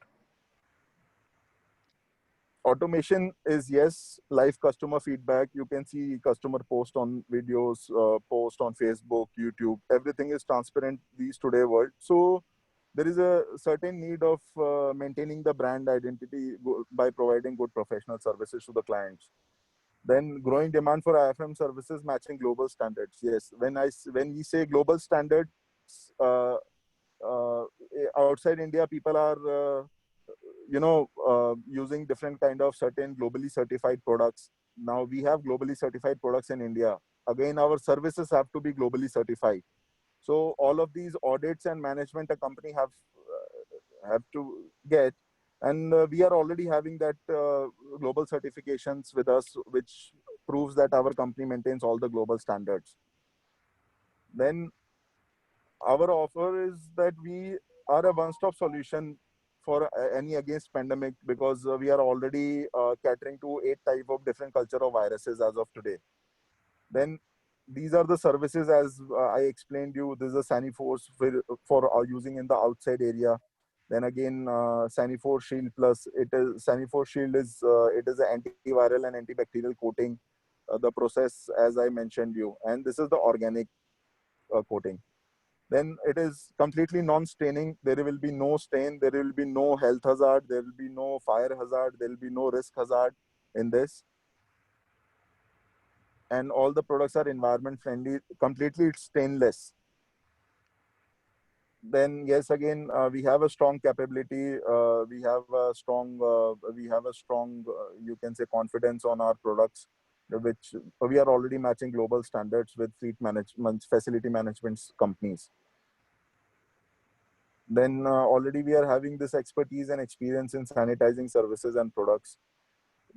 Automation is, yes, live customer feedback. You can see customer post on videos, post on Facebook, YouTube. Everything is transparent these today world. So there is a certain need of maintaining the brand identity by providing good professional services to the clients. Then growing demand for IFM services matching global standards. Yes, when we say global standards, uh, uh, outside India, people are using different kind of certain globally certified products. Now we have globally certified products in India. Again, our services have to be globally certified. So all of these audits and management a company have to get, and we are already having that global certifications with us, which proves that our company maintains all the global standards. Then our offer is that we are a one-stop solution for any against pandemic, because we are already catering to 8 type of different culture of viruses as of today. Then these are the services, as I explained you. This is a Saniforce for using in the outside area. Then again, Saniforce Shield Plus. It is Saniforce Shield is it is an antiviral and antibacterial coating. The process, as I mentioned you, and this is the organic coating. Then it is completely non-staining. There will be no stain. There will be no health hazard. There will be no fire hazard. There will be no risk hazard in this. And all the products are environment friendly. Completely, it's stainless. Then yes, again, we have a strong capability. We have a strong, you can say, confidence on our products, which we are already matching global standards with fleet management, facility management companies. Then already we are having this expertise and experience in sanitizing services and products.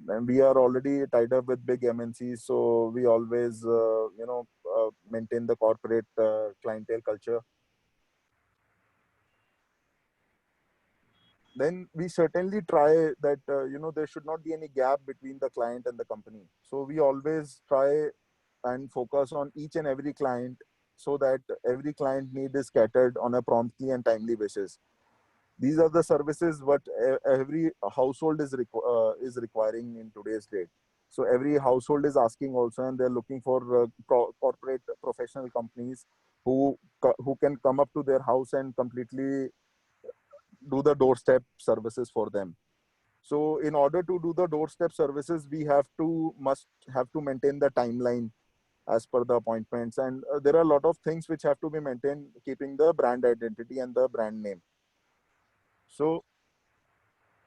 And we are already tied up with big MNCs, so we always, maintain the corporate clientele culture. Then we certainly try that, there should not be any gap between the client and the company. So we always try and focus on each and every client, so that every client need is catered on a promptly and timely basis. These are the services what every household is requiring in today's date. So every household is asking also, and they're looking for corporate professional companies who can come up to their house and completely do the doorstep services for them. So in order to do the doorstep services, we must have to maintain the timeline as per the appointments, and there are a lot of things which have to be maintained, keeping the brand identity and the brand name. So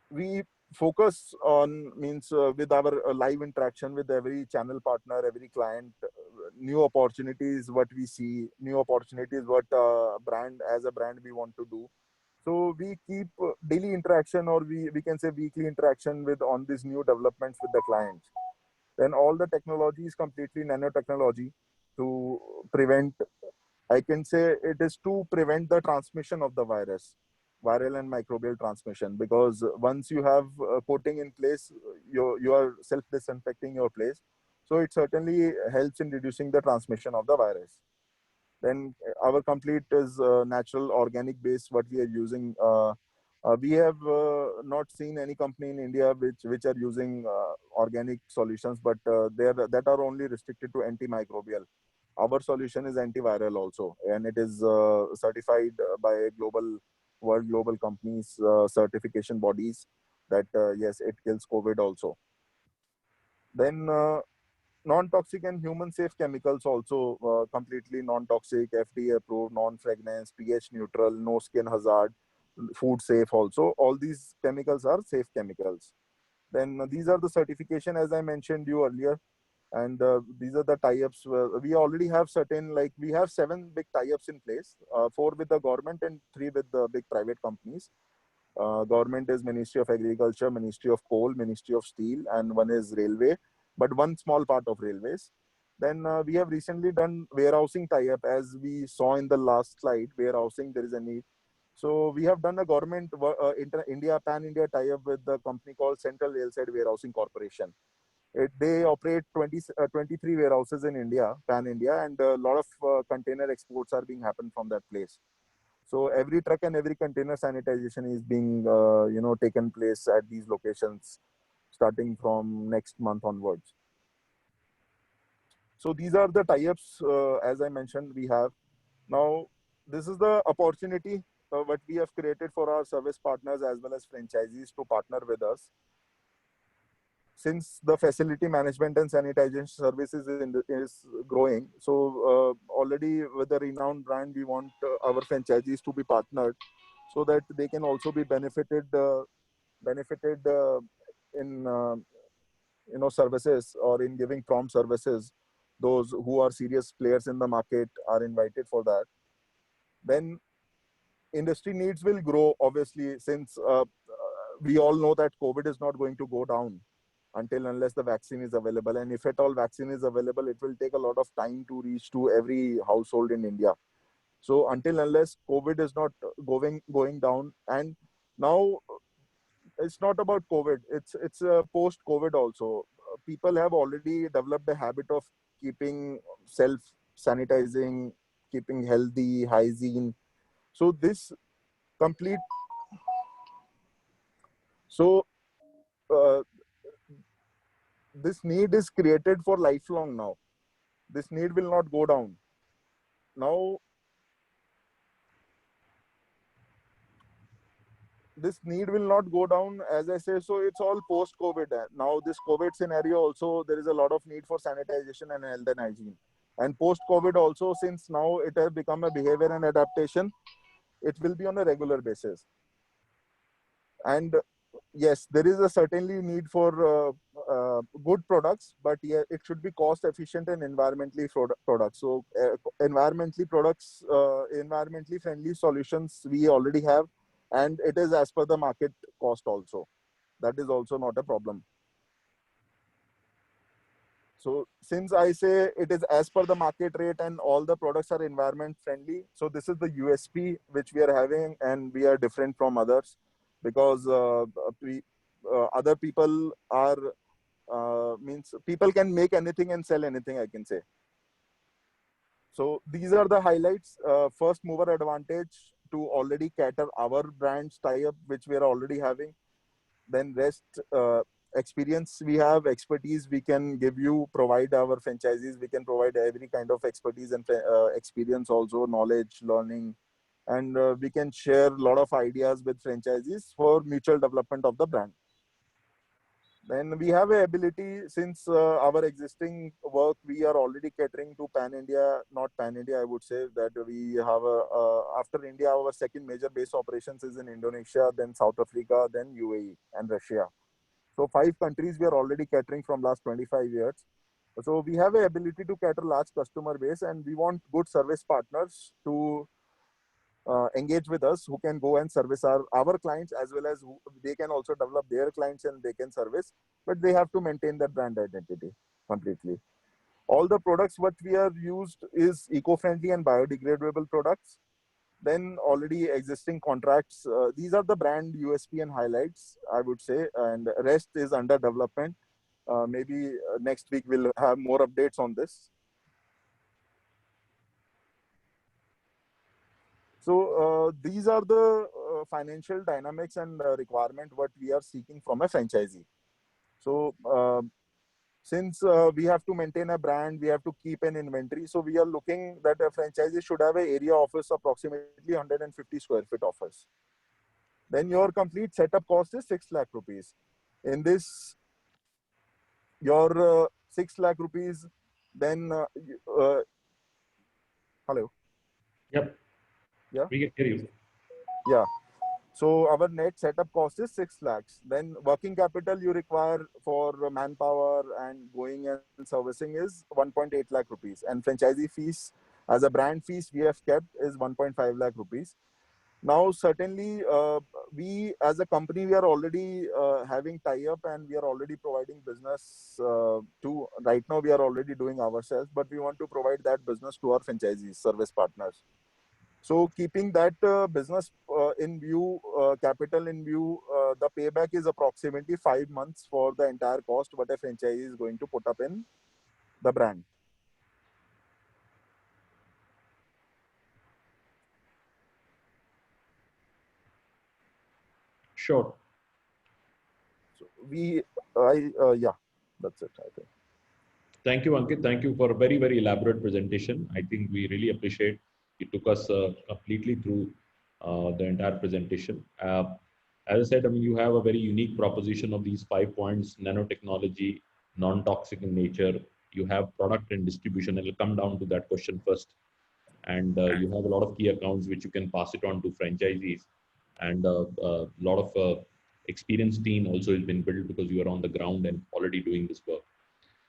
we focus on means with our live interaction with every channel partner, every client, new opportunities what we see, new opportunities what brand as a brand we want to do. So we keep daily interaction, or we can say weekly interaction with on these new developments with the clients. Then all the technology is completely nanotechnology to prevent, I can say it is to prevent the transmission of the virus, viral and microbial transmission. Because once you have coating in place, you are self disinfecting your place. So it certainly helps in reducing the transmission of the virus. Then our complete is natural organic base what we are using. We have not seen any company in India which are using organic solutions, but that are only restricted to antimicrobial. Our solution is antiviral also, and it is certified by world global companies, certification bodies, that yes, it kills COVID also. Then non-toxic and human safe chemicals also, completely non-toxic, FDA approved, non-fragrance, pH neutral, no skin hazard, food safe also. All these chemicals are safe chemicals. Then these are the certification as I mentioned you earlier. And these are the tie-ups. We already have certain, like we have 7 big tie-ups in place, 4 with the government and 3 with the big private companies. Government is Ministry of Agriculture, Ministry of Coal, Ministry of Steel, and one is Railway, but one small part of railways. Then we have recently done warehousing tie-up, as we saw in the last slide. Warehousing, there is a need. So we have done a government pan-India tie-up with the company called Central Railside Warehousing Corporation. They operate 23 warehouses in India, pan-India, and a lot of container exports are being happened from that place. So every truck and every container sanitization is being, taken place at these locations starting from next month onwards. So these are the tie-ups, as I mentioned, we have. Now, this is the opportunity what we have created for our service partners as well as franchisees to partner with us. Since the facility management and sanitization services is growing, so already with a renowned brand, we want our franchisees to be partnered so that they can also be benefited in services, or in giving prompt services. Those who are serious players in the market are invited for that. Then industry needs will grow, obviously, since we all know that COVID is not going to go down until unless the vaccine is available. And if at all vaccine is available, it will take a lot of time to reach to every household in India. So until unless COVID is not going down, and now it's not about COVID, it's post COVID also. People have already developed a habit of keeping self sanitizing, keeping healthy hygiene. So this complete so this need is created for lifelong now. This need will not go down. Now, this need will not go down, as I say. So it's all post-COVID. Now, this COVID scenario also, there is a lot of need for sanitization and health and hygiene. And post-COVID also, since now it has become a behavior and adaptation, it will be on a regular basis. And yes, there is a certainly need for good products, but yeah, it should be cost efficient and environmentally products. So environmentally friendly solutions we already have, and it is as per the market cost also. That is also not a problem. So since I say it is as per the market rate and all the products are environment friendly, so this is the USP which we are having, and we are different from others, because other people are means people can make anything and sell anything, I can say. So these are the highlights. First mover advantage, to already cater our brand's tie-up, which we are already having. Then rest experience we have, expertise we can give you, provide our franchisees. We can provide every kind of expertise and experience, also knowledge, learning, and we can share a lot of ideas with franchisees for mutual development of the brand. Then we have a ability, since our existing work, we are already catering to pan India, not pan India, I would say that we have after India, our second major base operations is in Indonesia, then South Africa, then UAE and Russia. So 5 countries we are already catering from last 25 years. So we have a ability to cater large customer base, and we want good service partners to engage with us, who can go and service our clients, as well as they can also develop their clients and they can service, but they have to maintain their brand identity completely. All the products what we are used is eco-friendly and biodegradable products. Then already existing contracts, these are the brand USP and highlights, I would say, and rest is under development. Maybe next week we'll have more updates on this. So these are the financial dynamics and requirement what we are seeking from a franchisee. So since we have to maintain a brand, we have to keep an inventory. So we are looking that a franchisee should have an area office approximately 150 square feet office. Then your complete setup cost is 6 lakh rupees. In this, your 6 lakh rupees, then hello. Yep. Yeah. We can hear you. Yeah. So our net setup cost is 6 lakhs. Then working capital you require for manpower and going and servicing is 1.8 lakh rupees. And franchisee fees as a brand fees we have kept is 1.5 lakh rupees. Now, certainly, we as a company, we are already having tie-up and we are already providing business to, right now we are already doing ourselves, but we want to provide that business to our franchisees, service partners. So keeping that business in view, capital in view, the payback is approximately 5 months for the entire cost what a franchisee is going to put up in the brand. Sure. So yeah, that's it, I think. Thank you, Ankit. Thank you for a very, very elaborate presentation. I think we really appreciate it. Took us completely through the entire presentation. As I said, I mean, you have a very unique proposition of these 5 points: nanotechnology, non-toxic in nature. You have product and distribution. I'll come down to that question first. And you have a lot of key accounts which you can pass it on to franchisees. And a lot of experienced team also has been built because you are on the ground and already doing this work.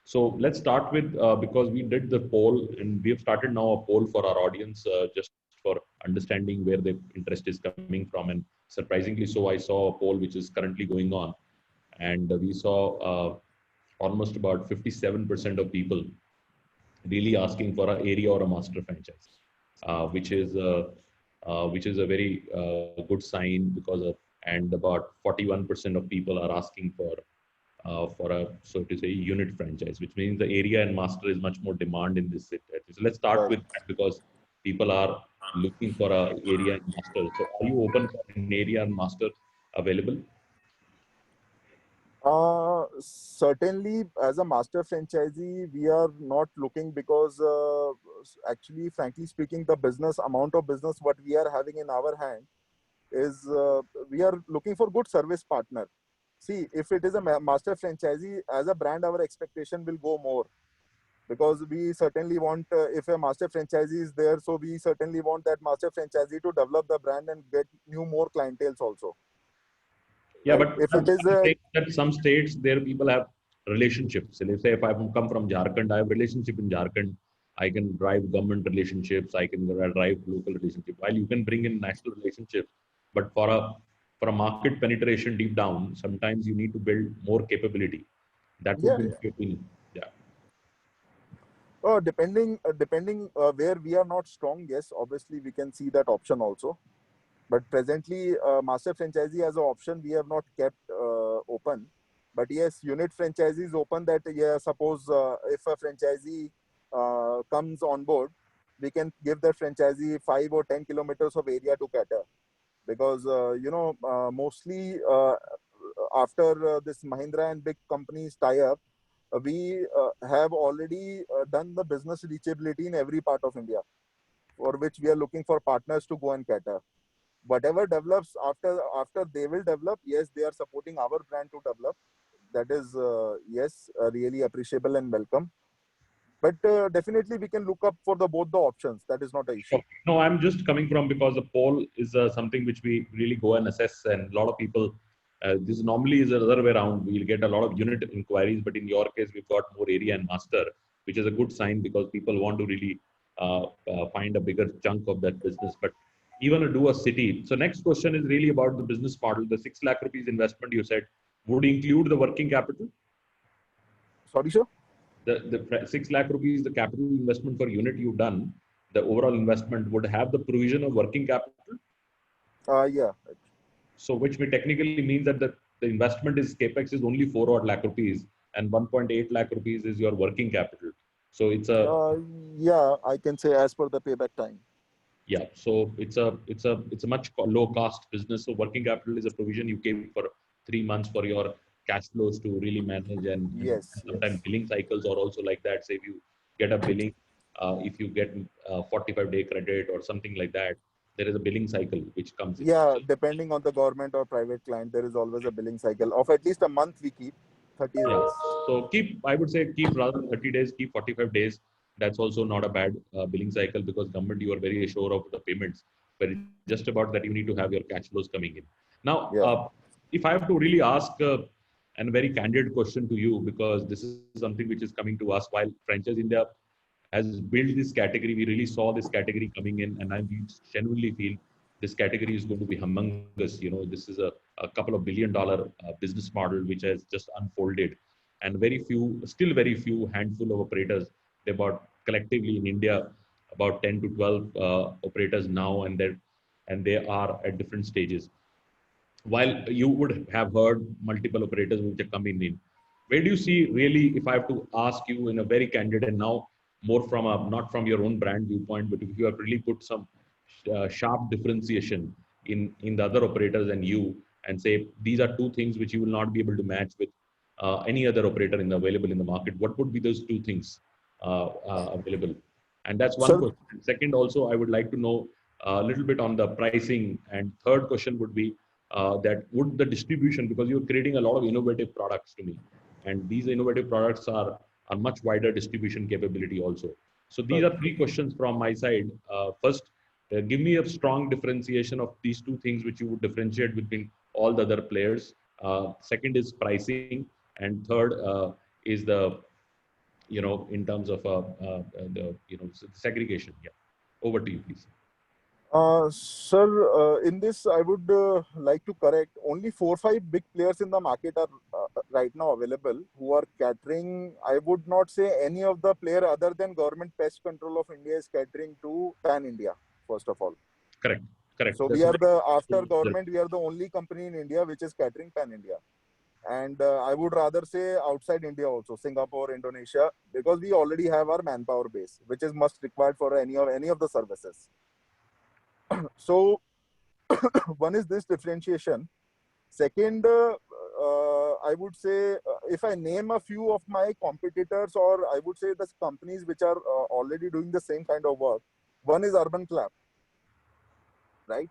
So let's start with, because we did the poll and we have started now a poll for our audience, just for understanding where the interest is coming from. And surprisingly so, I saw a poll which is currently going on. And we saw almost about 57% of people really asking for an area or a master franchise, which is a very good sign, because of, and about 41% of people are asking for a, so to say, unit franchise, which means the area and master is much more demand in this city. So let's start with that, because people are looking for a area and master. So are you open for an area and master available? Certainly, as a master franchisee, we are not looking, because actually, frankly speaking, the business amount of business what we are having in our hand is we are looking for good service partner. See, if it is a master franchisee, as a brand, our expectation will go more, because we certainly want, if a master franchisee is there, so we certainly want that master franchisee to develop the brand and get more clienteles also. Yeah, right? but If it is that some states, there people have relationships. So let's say if I come from Jharkhand, I have relationship in Jharkhand. I can drive government relationships. I can drive local relationship. While you can bring in national relationships, but for a market penetration deep down, sometimes you need to build more capability. That would be my opinion. Yeah. Depending where we are not strong, yes, obviously we can see that option also. But presently, master franchisee as an option, we have not kept open. But yes, unit franchisee is open, that, yeah, suppose if a franchisee comes on board, we can give the franchisee 5 or 10 kilometers of area to cater. Because, mostly after this Mahindra and big companies tie up, we have already done the business reachability in every part of India, for which we are looking for partners to go and cater. Whatever develops after they will develop, yes, they are supporting our brand to develop. That is, yes, really appreciable and welcome. But definitely we can look up for both the options. That is not an issue. No, I'm just coming from because the poll is something which we really go and assess, and a lot of people. This normally is the other way around. We'll get a lot of unit inquiries, but in your case, we've got more area and master, which is a good sign because people want to really find a bigger chunk of that business. But even to do a city. So next question is really about the business model. The 6 lakh rupees investment you said would include the working capital. Sorry, sir. The 6 lakh rupees, the capital investment for unit you've done, the overall investment would have the provision of working capital. Yeah. So which may technically means that the investment is capex is only 4 odd lakh rupees and 1.8 lakh rupees is your working capital. So it's a yeah, I can say as per the payback time. yeah. So it's a much low cost business. So working capital is a provision you gave for 3 months for your cash flows to really manage, and Yes. sometimes billing cycles are also like that. Say if you get a billing, if you get 45-day credit or something like that, there is a billing cycle which comes in. Yeah, So, depending on the government or private client, there is always a billing cycle of at least a month. We keep 30 yeah. days. So I would say keep rather than 30 days, keep 45 days. That's also not a bad billing cycle because government, you are very sure of the payments, but it's just about that you need to have your cash flows coming in. Now, Yeah. if I have to really ask a very candid question to you, because this is something which is coming to us while Franchise India has built this category, we really saw this category coming in, and I genuinely feel this category is going to be humongous. You know, this is a couple of $1 billion business model which has just unfolded, and still very few handful of operators. They bought collectively in India about 10 to 12 operators now, and they are at different stages. While you would have heard multiple operators which are coming in, where do you see really, if I have to ask you in a very candid and now more from not from your own brand viewpoint, but if you have really put some sharp differentiation in the other operators and you, and say these are two things which you will not be able to match with any other operator available in the market, what would be those two things available? And that's one Sir, question. Second, also I would like to know a little bit on the pricing, and third question would be that would the distribution, because you're creating a lot of innovative products to me, and these innovative products are much wider distribution capability also. So these are three questions from my side. First, give me a strong differentiation of these two things which you would differentiate between all the other players. Second is pricing, and third is the, in terms of the segregation. Yeah, over to you, please. Sir, in this, I would like to correct. Only 4-5 big players in the market are right now available who are catering. I would not say any of the player other than Government Pest Control of India is catering to Pan India, first of all. Correct. So we are after government, we are the only company in India which is catering Pan India. And I would rather say outside India also, Singapore, Indonesia, because we already have our manpower base, which is must required for any of the services. So one is this differentiation. Second, I would say if I name a few of my competitors, or I would say the companies which are already doing the same kind of work, one is Urban Clap, right?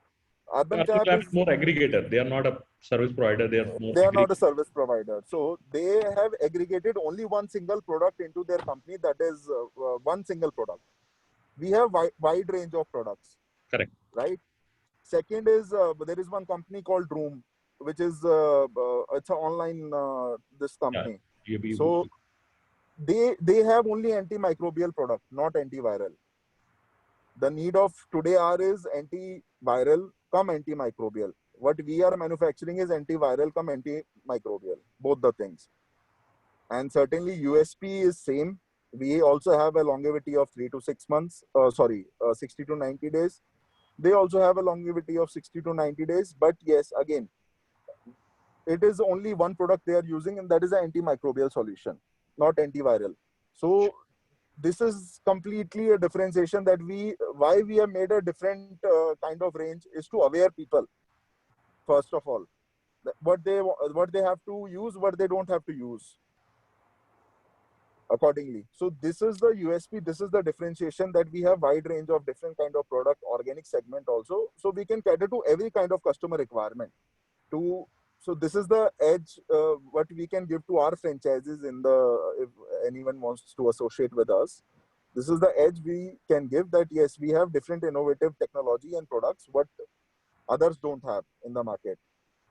Urban Clap is more aggregator. They are not a service provider. They are more. They are not a service provider. So they have aggregated only one single product into their company. That is one single product. We have wide range of products. Correct. Right. Second is there is one company called Room, which is it's an online this company. Yeah, so they have only antimicrobial product, not antiviral. The need of today is antiviral come antimicrobial. What we are manufacturing is antiviral come antimicrobial, both the things. And certainly USP is same. We also have a longevity of 3 to 6 months. 60 to 90 days. They also have a longevity of 60 to 90 days. But yes, again, it is only one product they are using, and that is an antimicrobial solution, not antiviral. So this is completely a differentiation that why we have made a different kind of range is to aware people, first of all, what they have to use, what they don't have to use accordingly. So this is the USP, this is the differentiation, that we have wide range of different kind of product, organic segment also, so we can cater to every kind of customer requirement. So this is the edge what we can give to our franchises if anyone wants to associate with us. This is the edge we can give, that yes, we have different innovative technology and products what others don't have in the market.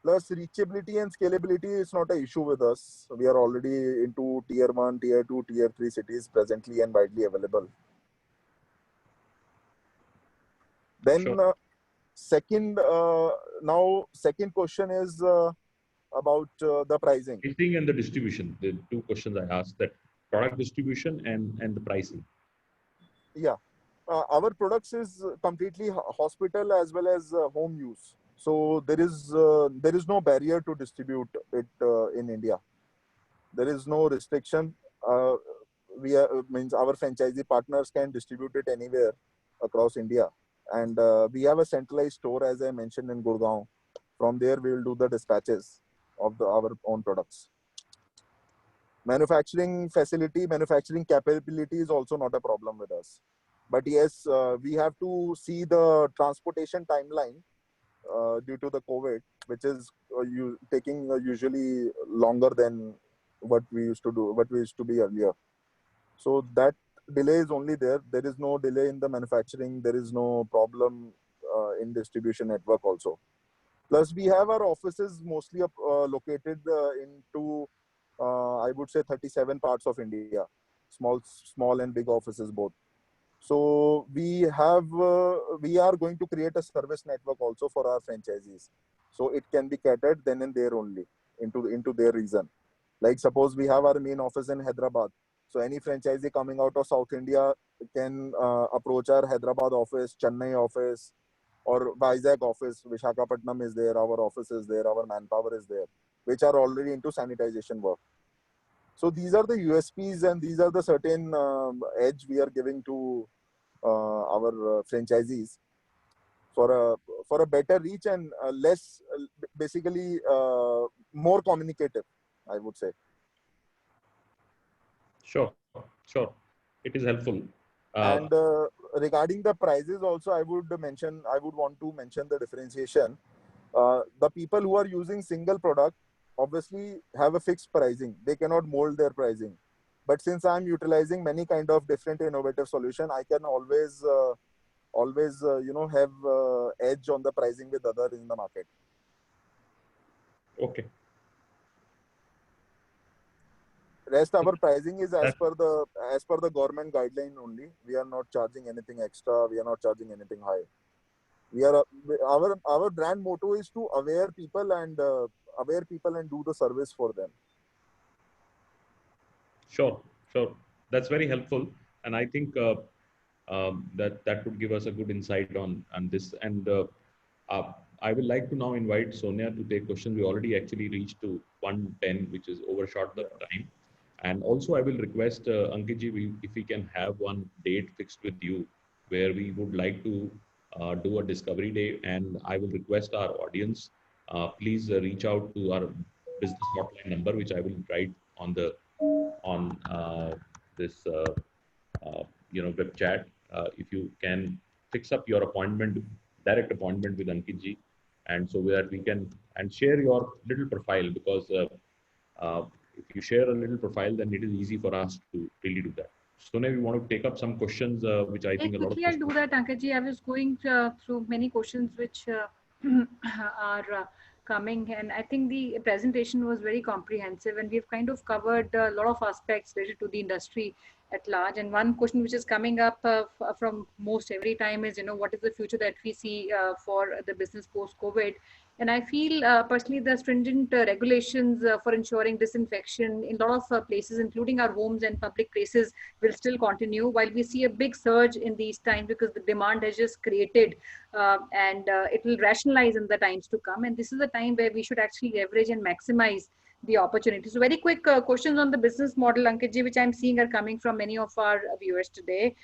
Plus, reachability and scalability is not an issue with us. We are already into tier 1, tier 2, tier 3 cities presently and widely available. Then Sure. second question is about the pricing. Pricing and the distribution. The two questions I asked, that product distribution and the pricing. Yeah, our products is completely hospital as well as home use. So there is no barrier to distribute it in India. There is no restriction. Means our franchisee partners can distribute it anywhere across India, and we have a centralized store, as I mentioned, in Gurgaon. From there, we will do the dispatches of our own products. Manufacturing facility, manufacturing capability is also not a problem with us. But yes, we have to see the transportation timeline due to the COVID, which is taking usually longer than what we used to be earlier. So that delay is only there. There is no delay in the manufacturing. There is no problem in distribution network also. Plus, we have our offices mostly located into, I would say, 37 parts of India, small and big offices both. So we are going to create a service network also for our franchisees, so it can be catered then and there only into their region. Like suppose we have our main office in Hyderabad, so any franchisee coming out of South India can approach our Hyderabad office, Chennai office, or Vizag office. Visakhapatnam is there, our office is there, our manpower is there, which are already into sanitization work. So these are the USPs and these are the certain edge we are giving to our franchisees for a better reach and less, basically more communicative, I would say. Sure. It is helpful. And regarding the prices also, I would want to mention the differentiation. The people who are using single product obviously have a fixed pricing. They cannot mold their pricing. But since I'm utilizing many kind of different innovative solution, I can always have edge on the pricing with others in the market. Okay. Rest our pricing is as per the government guideline only. We are not charging anything extra. We are not charging anything high. Our brand motto is to aware people and do the service for them. Sure. That's very helpful, and I think that would give us a good insight on this. And I would like to now invite Sonia to take questions. We already actually reached to 1:10, which is overshot the time. And also, I will request Ankit-ji, if we can have one date fixed with you, where we would like to do a discovery day. And I will request our audience, please reach out to our business hotline number, which I will write on this web chat. If you can fix up your direct appointment with Ankit-ji, and so that we can share your little profile, because if you share a little profile, then it is easy for us to really do that. Sonia, we want to take up some questions, which I think a lot of. I'll do that, Ankit-ji. I was going through many questions which are coming, and I think the presentation was very comprehensive, and we've kind of covered a lot of aspects related to the industry at large. And one question which is coming up from most every time is, what is the future that we see for the business post-COVID? And I feel personally the stringent regulations for ensuring disinfection in a lot of places, including our homes and public places, will still continue, while we see a big surge in these times because the demand has just created and it will rationalize in the times to come. And this is a time where we should actually leverage and maximize the opportunity. So very quick questions on the business model, Ankit ji, which I'm seeing are coming from many of our viewers today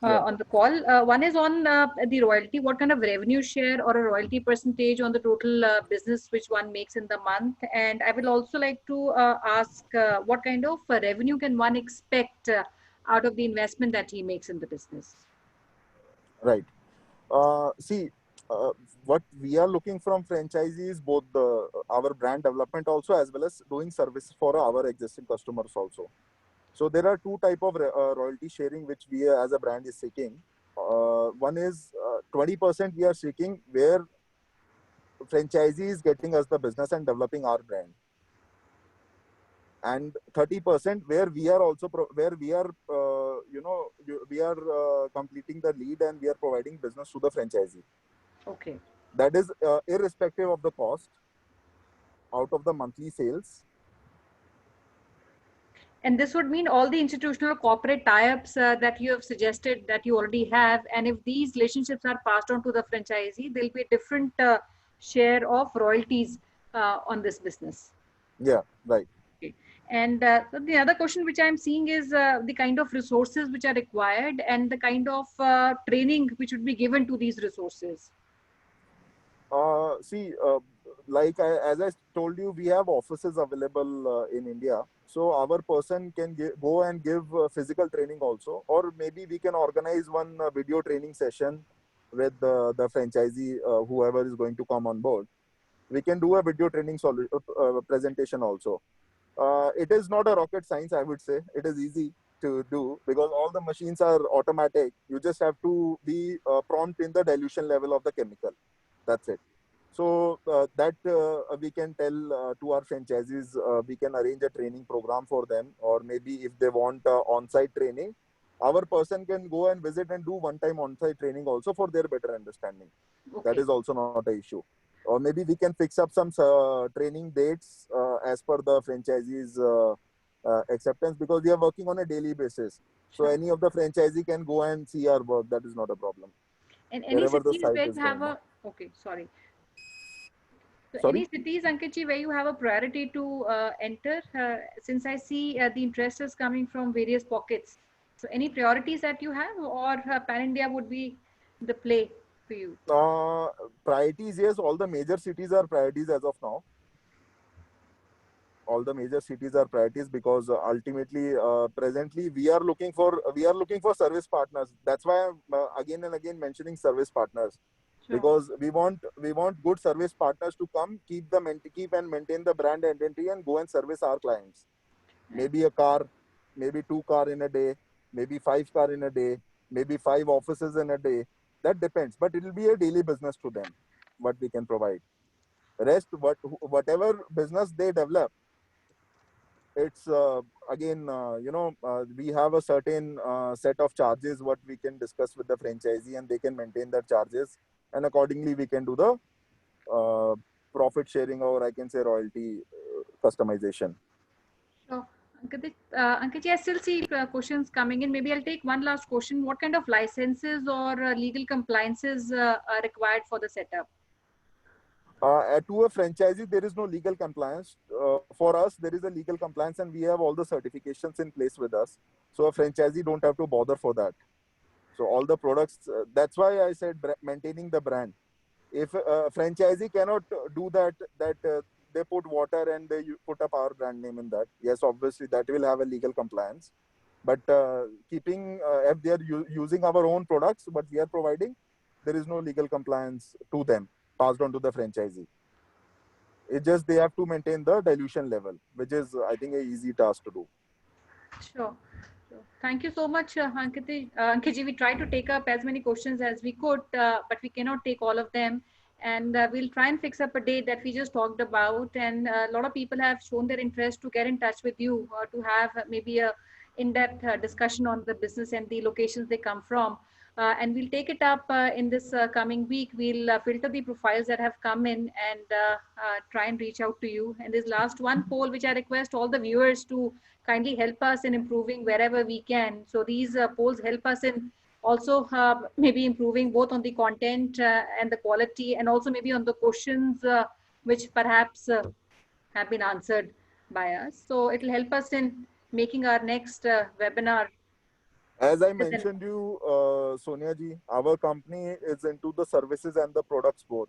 on the call. One is on the royalty. What kind of revenue share or a royalty percentage on the total business which one makes in the month? And I will also like to ask what kind of revenue can one expect out of the investment that he makes in the business? Right. See, what we are looking from franchisees, both our brand development also, as well as doing service for our existing customers also. So there are two type of royalty sharing which we as a brand is seeking. One is 20% we are seeking, where franchisee is getting us the business and developing our brand, and 30% where we are also where we are we are completing the lead and we are providing business to the franchisee. Okay. That is irrespective of the cost out of the monthly sales. And this would mean all the institutional corporate tie-ups that you have suggested that you already have, and if these relationships are passed on to the franchisee, there'll be a different share of royalties on this business. Yeah, right. Okay. And so the other question which I'm seeing is the kind of resources which are required and the kind of training which would be given to these resources. See, as I told you, we have offices available in India. So our person can go and give physical training also, or maybe we can organize one video training session with the franchisee, whoever is going to come on board. We can do a video training presentation also. It is not a rocket science, I would say. It is easy to do because all the machines are automatic. You just have to be prompt in the dilution level of the chemical. That's it. So that we can tell to our franchisees, we can arrange a training program for them, or maybe if they want on-site training, our person can go and visit and do one-time on-site training also for their better understanding. Okay. That is also not an issue. Or maybe we can fix up some training dates as per the franchisees acceptance, because we are working on a daily basis. So any of the franchisee can go and see our work. That is not a problem. And any Wherever the cities site where is you have going. okay, sorry. So Sorry? any cities, Ankitji, where you have a priority to enter, since I see the interest is coming from various pockets. So any priorities that you have, or Pan-India would be the play for you? Priorities, yes. All the major cities are priorities as of now. All the major cities are priorities because ultimately, presently, we are looking for service partners. That's why I'm again and again mentioning service partners. Sure. Because we want good service partners to come, keep and maintain the brand identity and go and service our clients. Right. Maybe a car, maybe 2 cars in a day, maybe 5 cars in a day, maybe 5 offices in a day. That depends, but it will be a daily business to them, what we can provide. Rest, whatever business they develop, it's again, we have a certain set of charges what we can discuss with the franchisee, and they can maintain their charges. And accordingly, we can do the profit sharing, or I can say royalty customization. Sure. Ankitji, I still see questions coming in. Maybe I'll take one last question. What kind of licenses or legal compliances are required for the setup? To a franchisee, there is no legal compliance. For us, there is a legal compliance, and we have all the certifications in place with us. So a franchisee don't have to bother for that. So all the products, that's why I said maintaining the brand. If a franchisee cannot do that, they put water and they put up our brand name in that. Yes, obviously that will have a legal compliance. But keeping, if they are using our own products, what we are providing, there is no legal compliance to them passed on to the franchisee. It's just they have to maintain the dilution level, which is, I think, an easy task to do. Sure. Thank you so much, Ankitji. We tried to take up as many questions as we could, but we cannot take all of them. And we'll try and fix up a date that we just talked about. And a lot of people have shown their interest to get in touch with you, to have maybe a in-depth discussion on the business and the locations they come from. And we'll take it up in this coming week. We'll filter the profiles that have come in and try and reach out to you. And this last one poll, which I request all the viewers to kindly help us in improving wherever we can. So these polls help us in also maybe improving both on the content and the quality, and also maybe on the questions which perhaps have been answered by us. So it will help us in making our next webinar As I better than. mentioned you, Sonia ji, our company is into the services and the products both.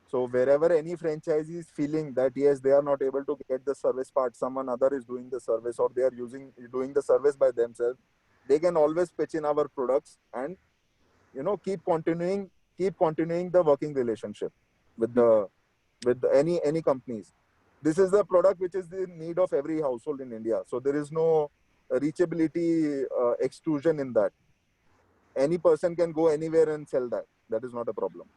So wherever any franchisee is feeling that yes, they are not able to get the service part, someone other is doing the service, or they are doing the service by themselves, they can always pitch in our products and keep continuing the working relationship with the with any companies. This is the product which is the need of every household in India. So there is no reachability exclusion in that. Any person can go anywhere and sell that. That is not a problem.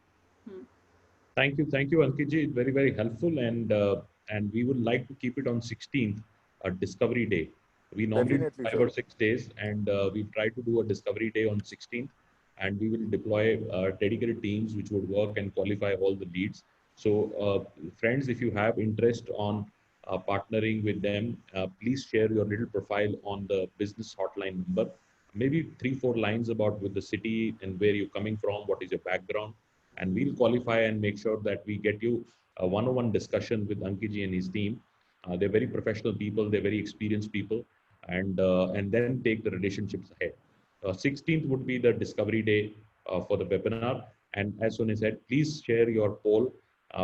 Thank you, Ankit ji. Very, very helpful, and we would like to keep it on 16th, a Discovery Day. We normally do Definitely, 5 or 6 days, and we try to do a Discovery Day on 16th, and we will deploy dedicated teams which would work and qualify all the leads. So, friends, if you have interest on partnering with them, please share your little profile on the business hotline number. Maybe 3-4 lines about with the city and where you're coming from, what is your background, and we'll qualify and make sure that we get you a one-on-one discussion with Ankit and his team. They're very professional people, they're very experienced people, and then take the relationships ahead. 16th would be the discovery day for the webinar, and as Sonia said, please share your poll.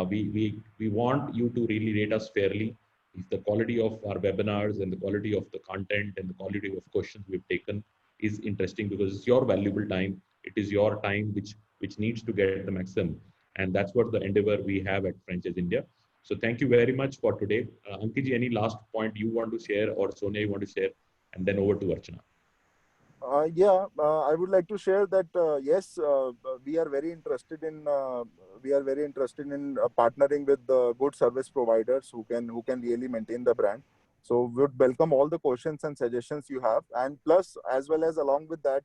We want you to really rate us fairly. If the quality of our webinars and the quality of the content and the quality of questions we've taken is interesting, because it's your valuable time, it is your time which needs to get the maximum, and that's what the endeavor we have at Franchise India. So thank you very much for today. Ankit, any last point you want to share, or Sonia you want to share, and then over to Archana. I would like to share that yes, we are very interested in partnering with good service providers who can really maintain the brand. So we would welcome all the questions and suggestions you have, and plus as well as along with that,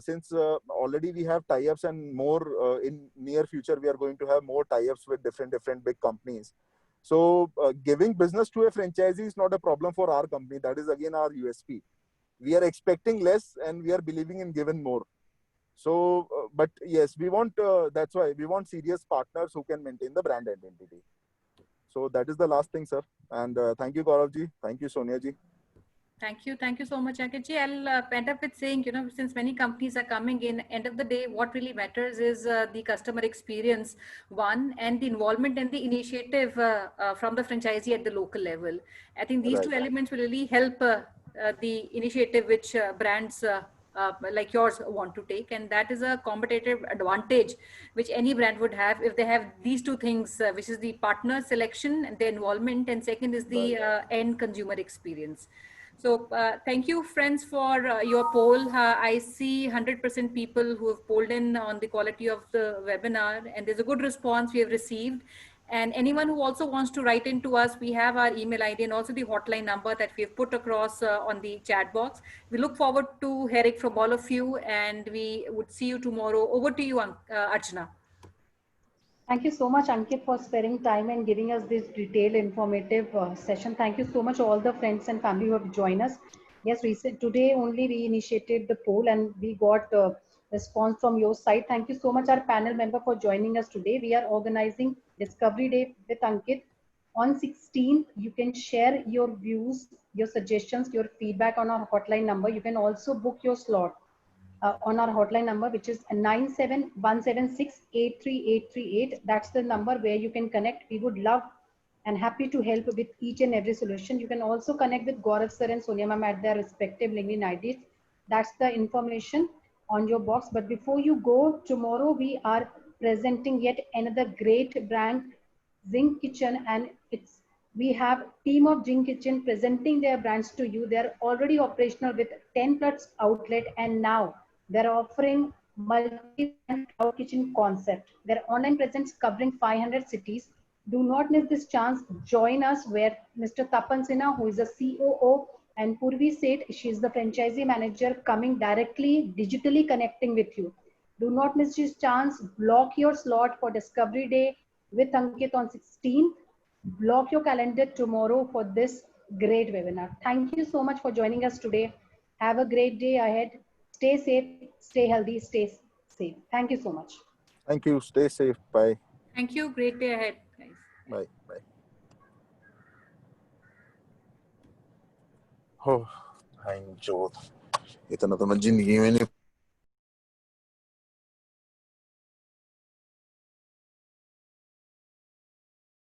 since already we have tie-ups, and more in near future we are going to have more tie-ups with different big companies. So giving business to a franchisee is not a problem for our company. That is again our USP. We are expecting less and we are believing in giving more. So but yes, we want that's why we want serious partners who can maintain the brand identity. So that is the last thing, sir. And thank you, Gaurav ji. Thank you, Sonia ji. Thank you so much, Ankit ji. I'll end up with saying, since many companies are coming in, end of the day, what really matters is the customer experience, one, and the involvement and the initiative from the franchisee at the local level. I think these two elements will really help the initiative which brands like yours want to take, and that is a competitive advantage which any brand would have if they have these two things, which is the partner selection and the involvement, and second is the end consumer experience. So thank you, friends, for your poll. I see 100% people who have polled in on the quality of the webinar, and there's a good response we have received. And anyone who also wants to write into us, we have our email ID and also the hotline number that we have put across on the chat box. We look forward to hearing from all of you, and we would see you tomorrow. Over to you, Archana. Thank you so much, Ankit, for sparing time and giving us this detailed, informative session. Thank you so much, all the friends and family who have joined us. Yes, today only we initiated the poll and we got response from your side. Thank you so much, our panel member, for joining us today. We are organizing Discovery Day with Ankit. On 16th, you can share your views, your suggestions, your feedback on our hotline number. You can also book your slot on our hotline number, which is 97176 That's the number where you can connect. We would love and happy to help with each and every solution. You can also connect with Gaurav sir and Sonia ma'am at their respective LinkedIn IDs. That's the information on your box. But before you go, tomorrow we are presenting yet another great brand, Zing Kitchen, and we have team of Zing Kitchen presenting their brands to you. They are already operational with 10 plus outlet, and now they're offering multi-brand cloud kitchen concept. Their online presence covering 500 cities. Do not miss this chance. Join us where Mr. Tapan Sinha, who is a COO, and Purvi Seth, she is the franchisee manager, coming directly, digitally connecting with you. Do not miss this chance. Block your slot for Discovery Day with Ankit on 16th. Block your calendar tomorrow for this great webinar. Thank you so much for joining us today. Have a great day ahead. Stay safe, stay healthy, stay safe. Thank you so much. Thank you. Stay safe. Bye. Thank you. Great day ahead, guys. Bye. Bye. हो भाई जो इतना तो मैं जिंदगी में नहीं